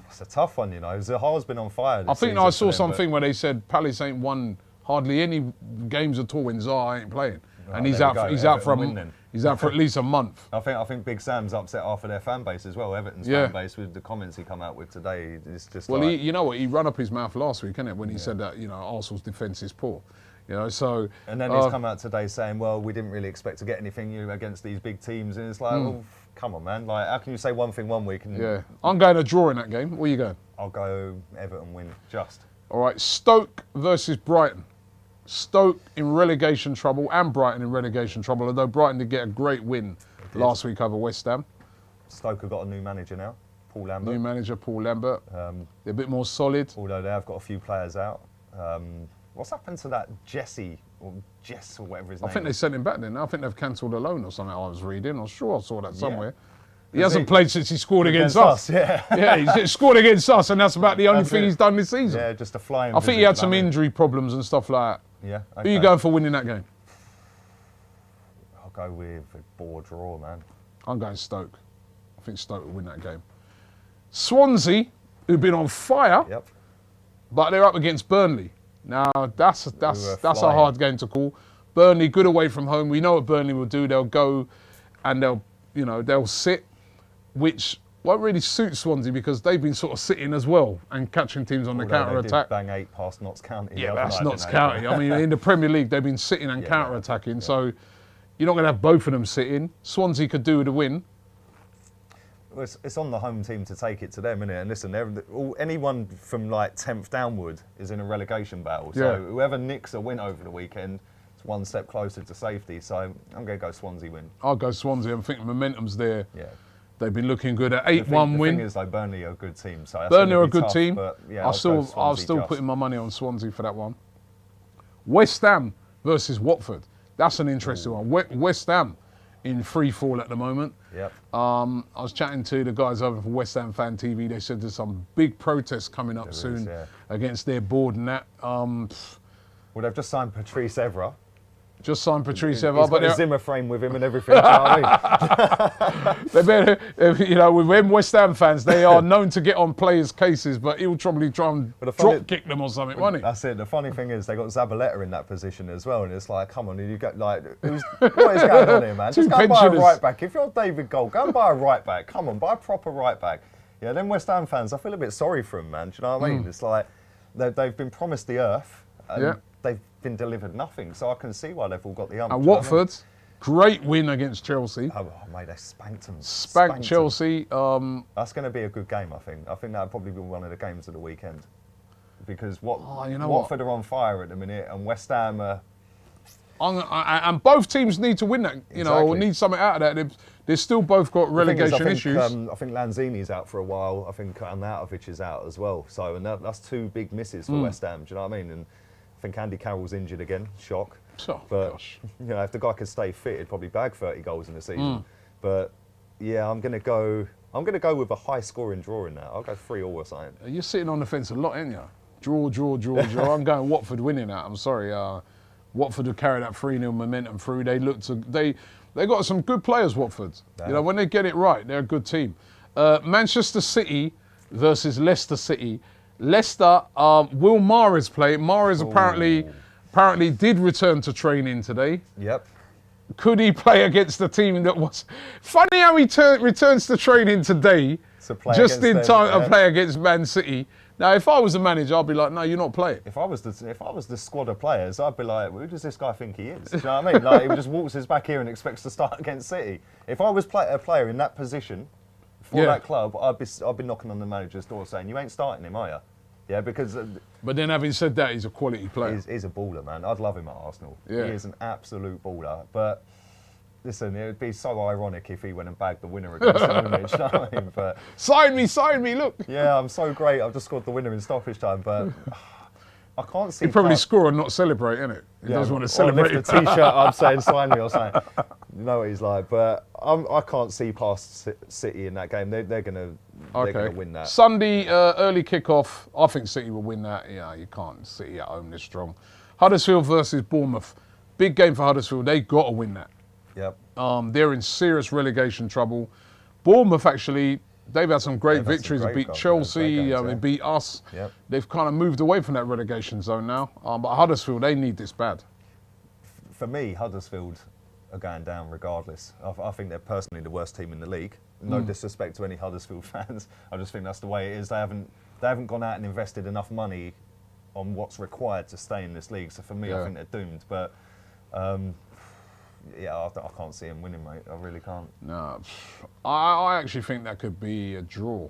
It's a tough one, you know. Zaha's been on fire this I think season I saw something where they said Palace ain't won hardly any games at all when Zaha ain't playing. And he's out for at least a month. I think Big Sam's upset half of their fan base as well. Everton's fan base with the comments he come out with today. It's just you know what? He run up his mouth last week, innit, when he said that Arsenal's defence is poor. You know, so and then he's come out today saying, "Well, we didn't really expect to get anything against these big teams." And it's like, well, come on, man! Like, how can you say one thing one week and I'm going a draw in that game. Where are you going? I'll go Everton win. Just. All right, Stoke versus Brighton. Stoke in relegation trouble and Brighton in relegation trouble, although Brighton did get a great win last week over West Ham. Stoke have got a new manager now, Paul Lambert. New manager, Paul Lambert. They're a bit more solid. Although they have got a few players out. What's happened to that Jesse, or Jess, or whatever his name is? I think they sent him back then. I think they've cancelled a loan or something I was reading. I'm sure I saw that somewhere. He hasn't played since he scored against us. Yeah, he scored against us, and that's about the only thing he's done this season. Yeah, just a flying. I think he had some injury problems and stuff like that. Yeah. Okay. Who are you going for winning that game? I'll go with a bore draw, man. I'm going Stoke. I think Stoke will win that game. Swansea, who've been on fire, but they're up against Burnley. Now that's a hard game to call. Burnley, good away from home. We know what Burnley will do. They'll go and they'll sit, which won't really suit Swansea because they've been sort of sitting as well and catching teams on the counter-attack. Bang 8 past Notts County. Yeah, that's Notts County. I mean, in the Premier League, they've been sitting and counter-attacking, so you're not going to have both of them sitting. Swansea could do with a win. Well, it's on the home team to take it to them, isn't it? And listen, anyone from like 10th downward is in a relegation battle. So whoever nicks a win over the weekend is one step closer to safety. So I'm going to go Swansea win. I'll go Swansea. I'm thinking momentum's there. Yeah. They've been looking good at 8-1 win. The thing is, like, Burnley are a good team. So Burnley are a good tough, team. But, yeah, I'll still putting my money on Swansea for that one. West Ham versus Watford. That's an interesting one. West Ham in free fall at the moment. Yep. I was chatting to the guys over from ArsenalFanTV. They said there's some big protests coming up soon against their board and that. Well, they've just signed Patrice Evra. Just signed Patrice Evra. He's got a Zimmer frame with him and everything. You know what I mean? They better, with them West Ham fans, they are known to get on players' cases, but he'll probably try and drop kick them or something, won't he? That's it. The funny thing is, they got Zabaleta in that position as well, and it's like, come on, you got like, what is going on here, man? Just go and buy a right back. If you're David Gold, go and buy a right back. Come on, buy a proper right back. Yeah, them West Ham fans, I feel a bit sorry for them, man. Do you know what I mean? It's like they've been promised the earth, and they've been delivered nothing. So I can see why they've all got the ump. And Watford, great win against Chelsea. Oh, mate, they spanked them. Spanked Chelsea. That's going to be a good game, I think. I think that'll probably be one of the games of the weekend. Because Watford are on fire at the minute, and West Ham are... And both teams need to win that, or need something out of that. They've still both got relegation issues. I think Lanzini's out for a while. I think Arnautovic is out as well. So, and that's two big misses for West Ham. Do you know what I mean? And I think Andy Carroll's injured again. Shock. Oh, but gosh. If the guy could stay fit, he'd probably bag 30 goals in the season. But yeah, I'm gonna go with a high scoring draw in that. I'll go 3-3 or something. You're sitting on the fence a lot, ain't you? Draw. I'm going Watford winning that. I'm sorry. Watford have carried that 3-0 momentum through. They got some good players, Watford. Yeah. When they get it right, they're a good team. Manchester City versus Leicester City. Leicester, will Mahrez play? Mahrez apparently did return to training today. Yep. Could he play against the team that was... Funny how he returns to training today, just in time to play against Man City. Now, if I was a manager, I'd be like, no, you're not playing. If I was the squad of players, I'd be like, who does this guy think he is? Do you know what I mean? Like, he just waltzes back here and expects to start against City. If I was a player in that position for that club, I'd be knocking on the manager's door saying, you ain't starting him, are you? Yeah, because... but then having said that, he's a quality player. He's a baller, man. I'd love him at Arsenal. Yeah. He is an absolute baller. But... Listen, it would be so ironic if he went and bagged the winner against Norwich, you know what I mean? But sign me, look. Yeah, I'm so great. I've just scored the winner in stoppage time, but I can't see... He'd probably score and not celebrate, innit? He doesn't want to celebrate. Or lift a T-shirt up saying, sign me or something. You know what he's like. But I can't see past City in that game. They're going to win that. Sunday, early kickoff. I think City will win that. Yeah, you can't. City at home this strong. Huddersfield versus Bournemouth. Big game for Huddersfield. They got to win that. Yep. They're in serious relegation trouble. Bournemouth, actually, they've had some great victories. They beat Chelsea, they beat us. Yep. They've kind of moved away from that relegation zone now. But Huddersfield, they need this bad. For me, Huddersfield are going down regardless. I think they're personally the worst team in the league. No disrespect to any Huddersfield fans. I just think that's the way it is. They haven't gone out and invested enough money on what's required to stay in this league. So for me, I think they're doomed. But... yeah, I can't see him winning, mate. I really can't. No, I actually think that could be a draw.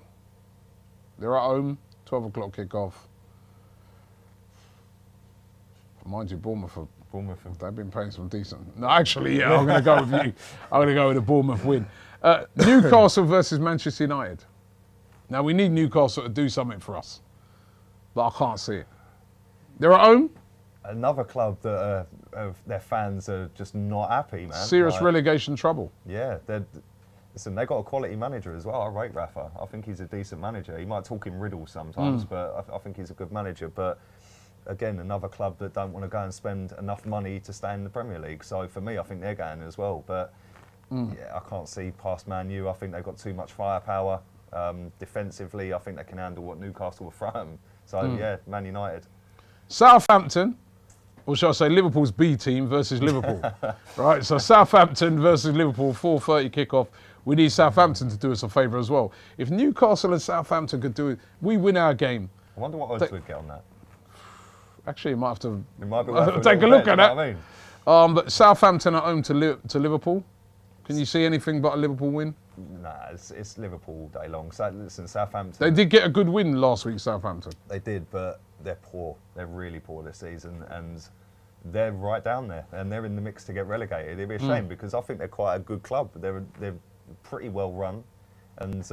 They're at home, 12 o'clock kickoff. Mind you, Bournemouth, Bournemouth. they've been playing some decent. No, actually, yeah, I'm going to go with you. I'm going to go with a Bournemouth win. Newcastle versus Manchester United. Now, we need Newcastle to do something for us, but I can't see it. They're at home. Another club that their fans are just not happy, man. Serious relegation trouble. Yeah, listen, they've got a quality manager as well. I rate Rafa. I think he's a decent manager. He might talk in riddles sometimes, but I think he's a good manager. But again, another club that don't want to go and spend enough money to stay in the Premier League. So for me, I think they're going as well. But yeah, I can't see past Man U. I think they've got too much firepower. Defensively, I think they can handle what Newcastle will throw them. So yeah, Man United. Southampton, or shall I say Liverpool's B team versus Liverpool. Right, so Southampton versus Liverpool, 4:30 kickoff. We need Southampton to do us a favour as well. If Newcastle and Southampton could do it, we win our game. I wonder what odds we'd get on that. Actually, you might have to take a look at that. I mean? But Southampton at home to Liverpool. Can you see anything but a Liverpool win? Nah, it's Liverpool all day long. So, listen, Southampton. They did get a good win last week, Southampton. They did, but they're poor. They're really poor this season, and they're right down there, and they're in the mix to get relegated. It'd be a shame because I think they're quite a good club. They're pretty well run, and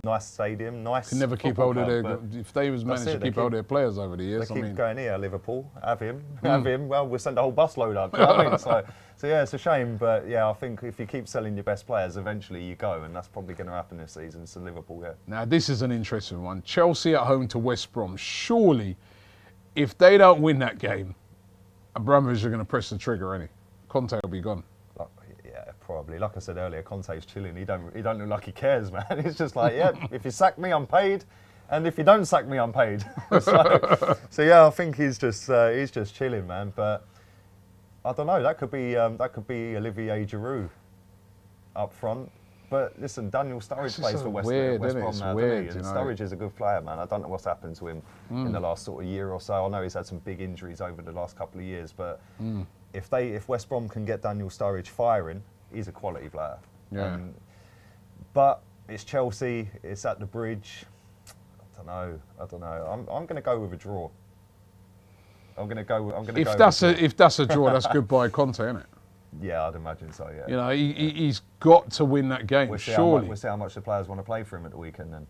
nice stadium, nice. Can never keep hold of their. If they was managed to keep hold of their players over the years, they keep going here. Liverpool, have him. Well, we'll send a whole busload up. Do you know what I mean? So yeah, it's a shame, but yeah, I think if you keep selling your best players, eventually you go, and that's probably going to happen this season. So Liverpool, yeah. Now this is an interesting one. Chelsea at home to West Brom. Surely, if they don't win that game, Abramovich are going to press the trigger, ain't he? Conte will be gone. Yeah, probably. Like I said earlier, Conte's chilling. He don't look like he cares, man. It's just like, yeah, if you sack me, I'm paid, and if you don't sack me, I'm paid. so yeah, I think he's just chilling, man. But I don't know. That could be Olivier Giroud up front. But listen, Daniel Sturridge plays for West Brom now, doesn't he? And Sturridge is a good player, man. I don't know what's happened to him in the last sort of year or so. I know he's had some big injuries over the last couple of years, but if West Brom can get Daniel Sturridge firing, he's a quality player. Yeah. But it's Chelsea. It's at the Bridge. I don't know. I'm going to go with a draw. If that's a draw, that's goodbye Conte, isn't it? Yeah, I'd imagine so. Yeah. You know, he's got to win that game. Surely. We'll see how much the players want to play for him at the weekend then.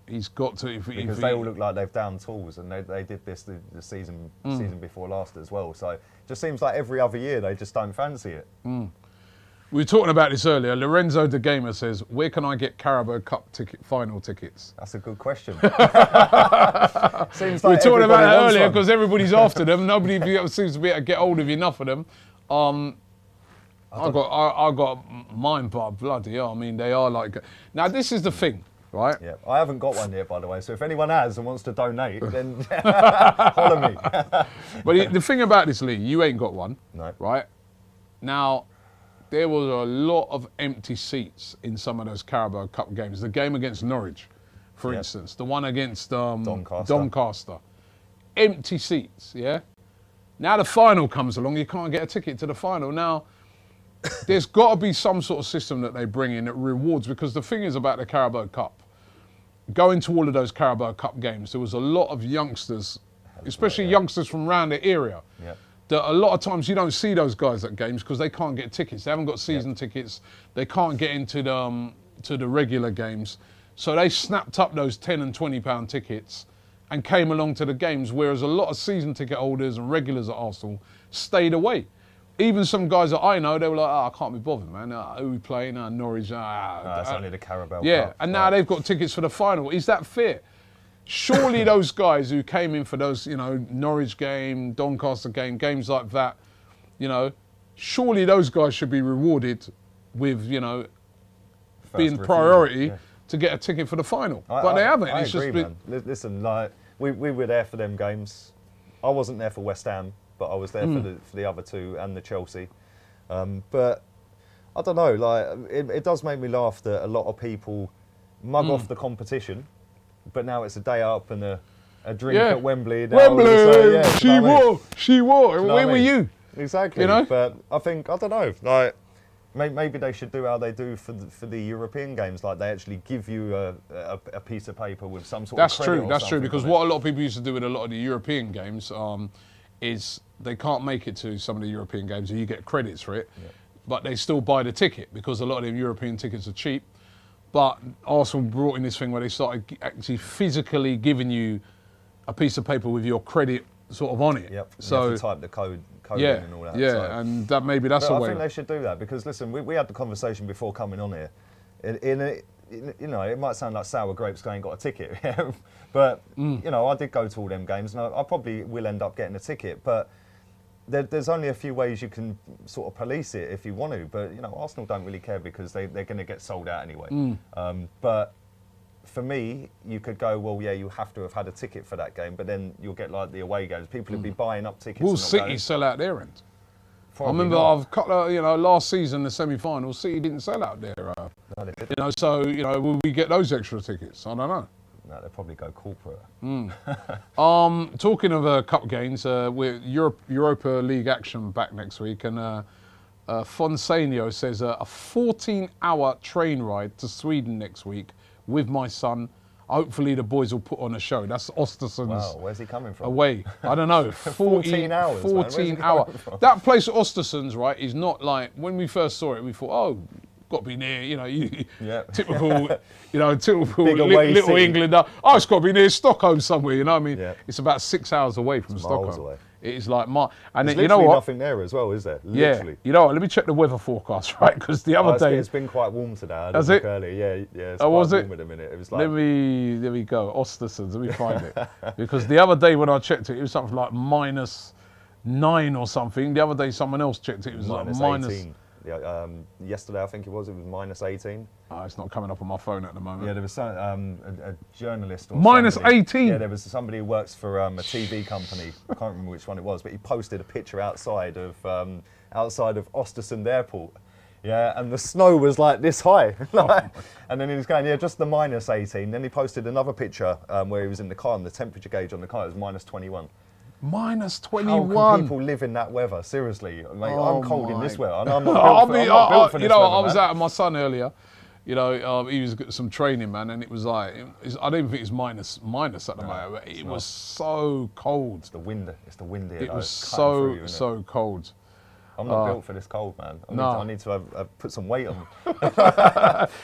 He's got to. Because they all look like they've down tools, and they did this the season before last as well. So it just seems like every other year they just don't fancy it. We were talking about this earlier. Lorenzo De Gamer says, "Where can I get Carabao Cup final tickets?" That's a good question. Seems like we were talking about that earlier because everybody's after them. Nobody seems to be able to get hold of enough of them. I got mine, but bloody hell, I mean, they are like. Now this is the thing, right? Yeah, I haven't got one yet, by the way. So if anyone has and wants to donate, then holler me. But the thing about this, Lee, you ain't got one, no. Right? Now, there was a lot of empty seats in some of those Carabao Cup games. The game against Norwich, for instance, the one against Doncaster. Empty seats, yeah? Now the final comes along, you can't get a ticket to the final. Now, there's got to be some sort of system that they bring in that rewards, because the thing is about the Carabao Cup, going to all of those Carabao Cup games, there was a lot of youngsters, especially youngsters from around the area, that a lot of times you don't see those guys at games because they can't get tickets. They haven't got season tickets. They can't get into the regular games. So they snapped up those £10 and £20 tickets and came along to the games, whereas a lot of season ticket holders and regulars at Arsenal stayed away. Even some guys that I know, they were like, I can't be bothered, man. Who are we playing? Norwich. It's only the Carabao Cup. Yeah, and now they've got tickets for the final. Is that fair? Surely those guys who came in for those, Norwich game, Doncaster game, games like that, surely those guys should be rewarded with, being priority to get a ticket for the final. But they haven't. I agree, man. Listen, like we were there for them games. I wasn't there for West Ham, but I was there for the other two and the Chelsea. But I don't know, like it does make me laugh that a lot of people mug off the competition, but now it's a day up and a drink at Wembley. Wembley, she wore. Where were you? Exactly. But I don't know, like. Maybe they should do how they do for the European games, like they actually give you a piece of paper with some sort of credit. That's true, because what a lot of people used to do with a lot of the European games is they can't make it to some of the European games, and you get credits for it, but they still buy the ticket because a lot of them European tickets are cheap. But Arsenal brought in this thing where they started actually physically giving you a piece of paper with your credit sort of on it. Yep. So you have to type the code in and all that. Yeah, so. and that maybe that's a way. I think they should do that because listen, we had the conversation before coming on here. You know, it might sound like sour grapes going got a ticket, but you know, I did go to all them games, and I probably will end up getting a ticket. But there's only a few ways you can sort of police it if you want to. But you know, Arsenal don't really care because they're going to get sold out anyway. But for me, you could go, well, yeah, you have to have had a ticket for that game, but then you'll get like the away games. People will be buying up tickets. Will City sell out their end? Probably I remember last season, the semi-final, City didn't sell out there. No, they didn't. You know, so, you know, will we get those extra tickets? I don't know. No, they'll probably go corporate. Talking of cup games, we're Europa League action back next week, and Fonsenio says a 14-hour train ride to Sweden next week with my son. Hopefully the boys will put on a show. That's Östersund's. Wow, where's he coming from? Away. I don't know. 14 hours. 14 hour. That place at Östersund's, right, is not like, when we first saw it, we thought, oh, got to be near, you know, typical, you know, typical little Englander. Oh, it's got to be near Stockholm somewhere, you know what I mean? Yeah. It's about 6 hours away from Stockholm. Miles away. It is like, and there's then, you know what? nothing there as well, is there? Literally. Yeah. You know what? Let me check the weather forecast, right? Because the other day... It's been quite warm today. Has it? Early. Yeah, it's quite warm at the minute. It was like... There we go. Östersund. Let me find it. Because the other day when I checked it, it was something like -9 or something. The other day someone else checked it. It was like -18. Yesterday, I think it was -18. Oh, it's not coming up on my phone at the moment. Yeah, there was some, a journalist. Or -18? Yeah, there was somebody who works for a TV company. I can't remember which one it was, but he posted a picture outside of Östersund Airport. Yeah, and the snow was like this high. And then he was going, yeah, just the -18. Then he posted another picture where he was in the car, and the temperature gauge on the car was -21. -21. How can people live in that weather? Seriously, mate, I'm cold in this weather, and I'm not built for this weather. I was out with my son earlier. You know, he was getting some training, man, and it was like, I don't think it's minus at the moment. It was so cold. It's the wind here. It was so cold. I'm not built for this cold, man. I need to put some weight on.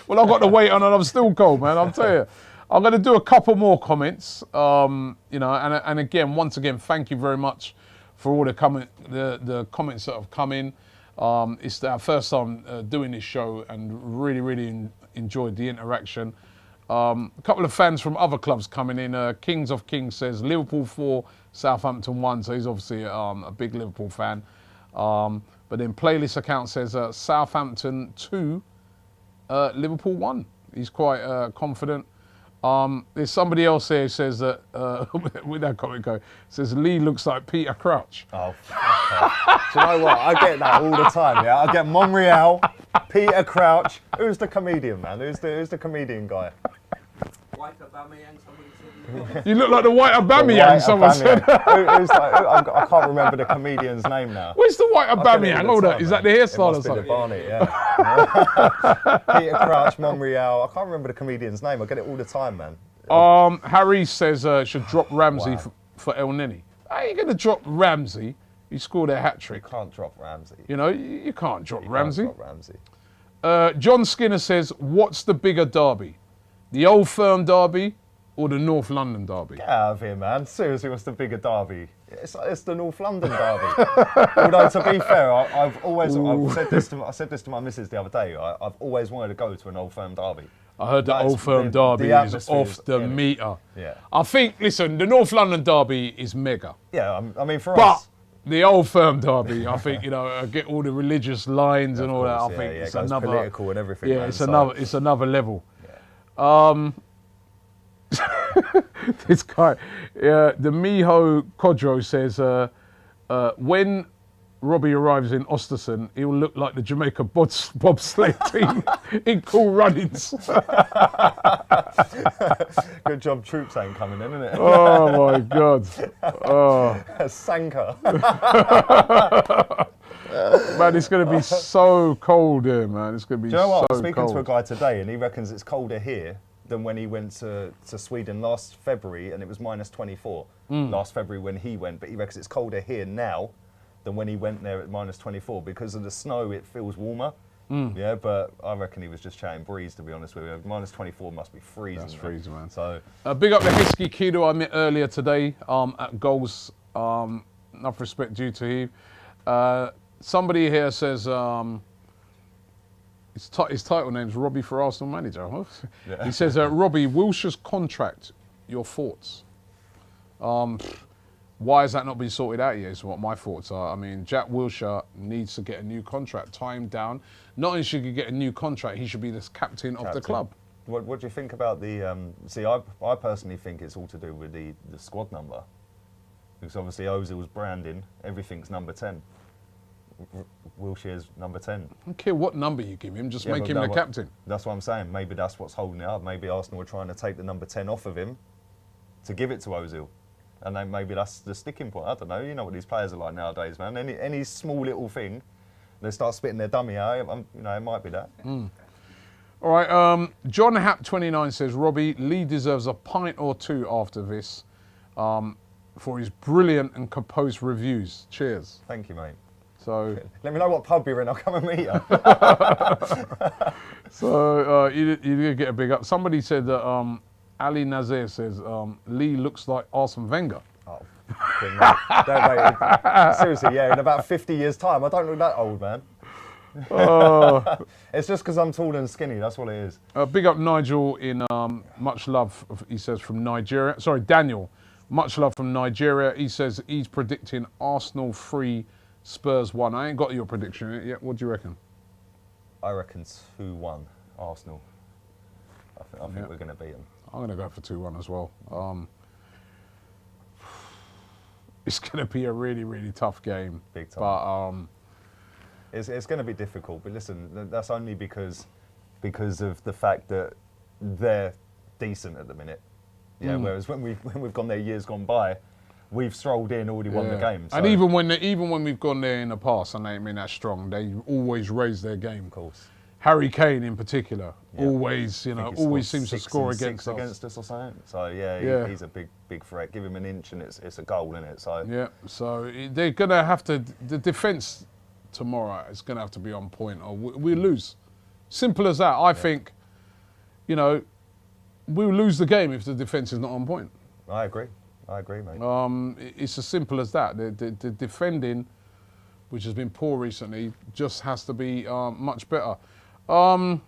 Well, I've got the weight on, and I'm still cold, man. I'll tell you. I'm going to do a couple more comments, you know, and again, once again, thank you very much for all the comments that have come in. It's our first time doing this show, and really enjoyed the interaction. A couple of fans from other clubs coming in. Kings of Kings says Liverpool 4, Southampton 1, so he's obviously a big Liverpool fan. But then Playlist account says Southampton 2, Liverpool 1. He's quite confident. There's somebody else here who says that, with that comment go, says Lee looks like Peter Crouch. Oh, do you know what? I get that all the time, yeah? I get Monreal, Peter Crouch. Who's the comedian, man? Who's the comedian guy? White Aubameyang, somebody said. You look like the White Aubameyang, someone said. I can't remember the comedian's name now. Where's the White Aubameyang? Hold on, is that the hairstyle or something? It must be the Barney, yeah. Peter Crouch, Monreal. I can't remember the comedian's name. I get it all the time, man. Harry says should drop Ramsey for El Nini. How are you going to drop Ramsey? He scored a hat-trick. You can't drop Ramsey. You know, you can't drop Ramsey. Can't drop Ramsey. John Skinner says, what's the bigger derby? The Old Firm derby or the North London derby? Get out of here, man. Seriously, what's the bigger derby? It's the North London derby. Although, to be fair, I said this to my missus the other day. I've always wanted to go to an Old Firm derby. I heard the Old Firm derby is off the meter. Yeah. I think, listen, the North London derby is mega. Yeah, I mean, for us. The Old Firm derby, I think, you know, get all the religious lines and all that. I think it's another political and everything. Yeah, it's another level. This guy, the Miho Kodro says, when Robbie arrives in Östersund, he'll look like the Jamaica bobsleigh team in Cool Runnings. Good job Troops ain't coming in, isn't it? Oh my God. Oh. Sanka. Man, it's going to be so cold here, man. It's going to be so cold. Do you know what? I was speaking to a guy today, and he reckons it's colder here than when he went to Sweden last February, and it was -24 last February when he went. But he reckons it's colder here now than when he went there at -24 because of the snow. It feels warmer. Yeah, but I reckon he was just chatting breeze, to be honest with you. -24 must be freezing. That's freezing, man. So big up the Heskey kid who I met earlier today at goals. Enough respect due to him. Somebody here says his title name's Robbie for Arsenal manager. Yeah. He says, Robbie, Wilshire's contract, your thoughts? Why has that not been sorted out yet is what my thoughts are. I mean, Jack Wilshere needs to get a new contract, tie him down. Not only should he get a new contract, he should be the captain of the club. What do you think about the... see, I personally think it's all to do with the squad number. Because obviously Ozil's branding, everything's number 10. Wilshire's number 10. I don't care what number you give him, just make him the captain. That's what I'm saying. Maybe that's what's holding it up. Maybe Arsenal were trying to take the number 10 off of him to give it to Ozil. And then maybe that's the sticking point. I don't know. You know what these players are like nowadays, man. Any small little thing, they start spitting their dummy out. You know, it might be that. All right. John Happ 29 says, Robbie, Lee deserves a pint or two after this for his brilliant and composed reviews. Cheers. Thank you, mate. So let me know what pub you're in. I'll come and meet you. So you did get a big up. Somebody said that Ali Nazir says Lee looks like Arsene Wenger. Oh, seriously, yeah. In about 50 years' time, I don't look that old, man. It's just because I'm tall and skinny. That's what it is. Big up Nigel in much love. He says from Nigeria. Sorry, Daniel. Much love from Nigeria. He says he's predicting Arsenal 3, Spurs 1. I ain't got your prediction yet. What do you reckon? I reckon 2-1 Arsenal. I think we're going to beat them. I'm going to go for 2-1 as well. It's going to be a really, really tough game. Big time. But it's going to be difficult. But listen, that's only because of the fact that they're decent at the minute. Yeah. Whereas when we've gone there years gone by, we've strolled in, already won the game. So. And even when we've gone there in the past and they ain't been that strong, they always raise their game. Of course. Harry Kane in particular, always seems to score against us or something. So yeah, he's a big threat. Give him an inch and it's a goal, isn't it? So yeah, so they're gonna have to. The defence tomorrow is gonna have to be on point, or we lose. Simple as that. I think, we'll lose the game if the defence is not on point. I agree, mate. It's as simple as that. The defending, which has been poor recently, just has to be much better. Let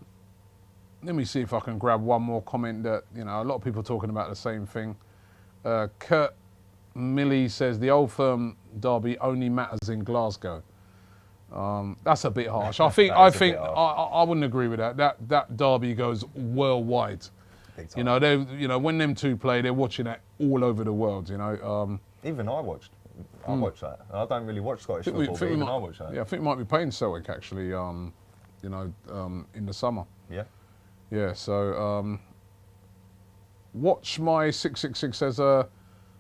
me see if I can grab one more comment that, a lot of people talking about the same thing. Kurt Milley says the Old Firm derby only matters in Glasgow. That's a bit harsh. I think I wouldn't agree with that. That derby goes worldwide. When them two play, they're watching that all over the world. Even I watched that. I don't really watch Scottish football, but even I watched that. Yeah, I think we might be playing Celtic actually. In the summer. Yeah. Yeah. So, Watch My 666 says,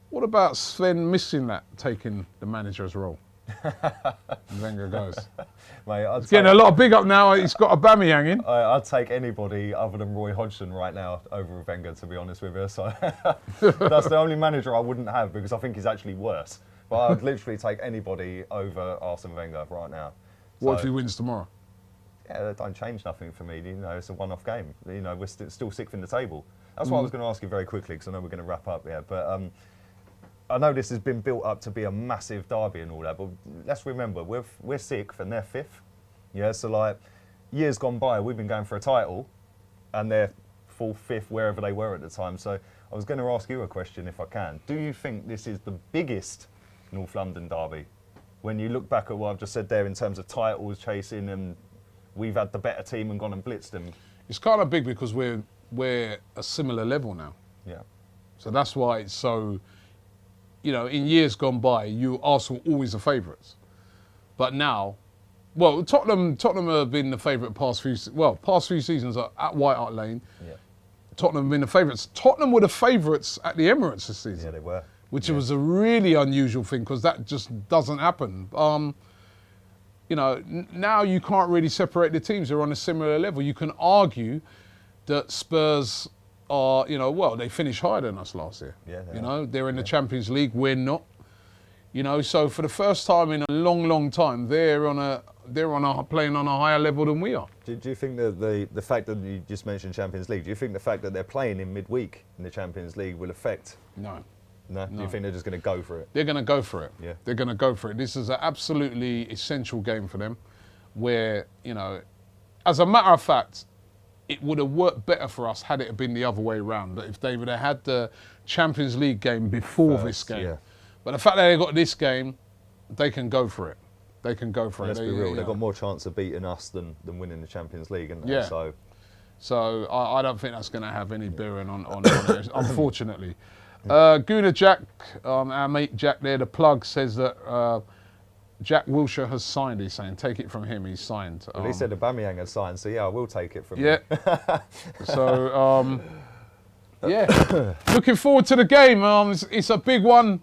what about Sven missing that, taking the manager's role? And Wenger goes. Mate, he's getting a lot of big up now. He's got Aubameyang in. I'd take anybody other than Roy Hodgson right now over Wenger, to be honest with you. So that's the only manager I wouldn't have because I think he's actually worse. But I'd literally take anybody over Arsene Wenger right now. What if he wins tomorrow? Yeah, that don't change nothing for me. It's a one-off game. We're still sixth in the table. That's what I was going to ask you very quickly because I know we're going to wrap up. Yeah, but I know this has been built up to be a massive derby and all that. But let's remember, we're sixth and they're fifth. Yeah, so like years gone by, we've been going for a title, and they're fourth, fifth, wherever they were at the time. So I was going to ask you a question if I can. Do you think this is the biggest North London derby? When you look back at what I've just said there in terms of titles chasing and we've had the better team and gone and blitzed them. It's kind of big because we're a similar level now. Yeah. So that's why it's so, in years gone by, Arsenal always the favourites. But now, Tottenham have been the favourite past few seasons at White Hart Lane. Yeah. Tottenham have been the favourites. Tottenham were the favourites at the Emirates this season. Yeah, they were. Which was a really unusual thing because that just doesn't happen. Now you can't really separate the teams. They're on a similar level. You can argue that Spurs are, you know, well, they finished higher than us last year. Yeah, you know, they're in the Champions League, we're not. You know, so for the first time in a long, long time, they're playing on a higher level than we are. Do you think that the fact that you just mentioned Champions League, do you think the fact that they're playing in midweek in the Champions League will affect? No. No? Do you think they're just going to go for it? They're going to go for it. Yeah. They're going to go for it. This is an absolutely essential game for them where, you know, as a matter of fact, it would have worked better for us had it been the other way around. But if they would have had the Champions League game before this game. Yeah. But the fact that they got this game, they can go for it. They can go for it. Let's be real, they've got more chance of beating us than winning the Champions League, haven't they? Yeah. So I don't think that's going to have any bearing on it, unfortunately. Guna Jack, our mate Jack there, the plug, says that Jack Wilshere has signed. He's saying, take it from him, he's signed. Well, he said Aubameyang had signed, so yeah, I will take it from him. Yeah. So, yeah. Looking forward to the game. It's a big one.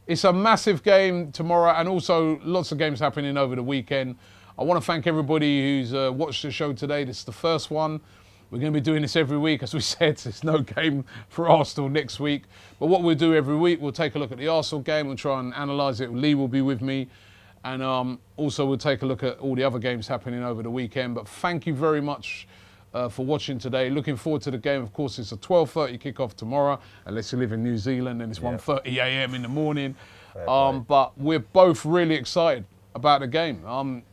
It's a massive game tomorrow, and also lots of games happening over the weekend. I want to thank everybody who's watched the show today. This is the first one. We're going to be doing this every week. As we said, there's no game for Arsenal next week. But what we'll do every week, we'll take a look at the Arsenal game. We'll try and analyse it. Lee will be with me. And also we'll take a look at all the other games happening over the weekend. But thank you very much for watching today. Looking forward to the game. Of course, it's a 12:30 kickoff tomorrow, unless you live in New Zealand, and it's 1:30 a.m. in the morning. But we're both really excited about the game. I'm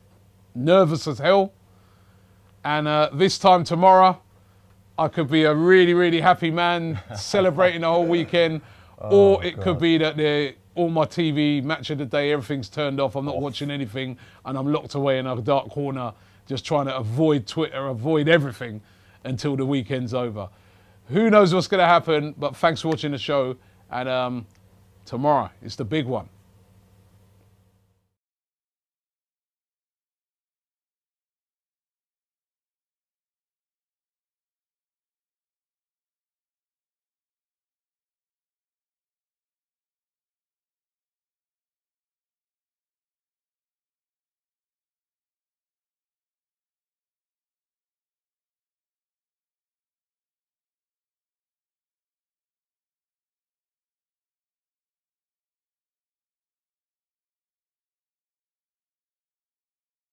nervous as hell. And this time tomorrow, I could be a really, really happy man celebrating the whole weekend. Or it could be that all my TV, match of the day, everything's turned off. I'm not watching anything, and I'm locked away in a dark corner, just trying to avoid Twitter, avoid everything until the weekend's over. Who knows what's going to happen, but thanks for watching the show. And tomorrow is the big one.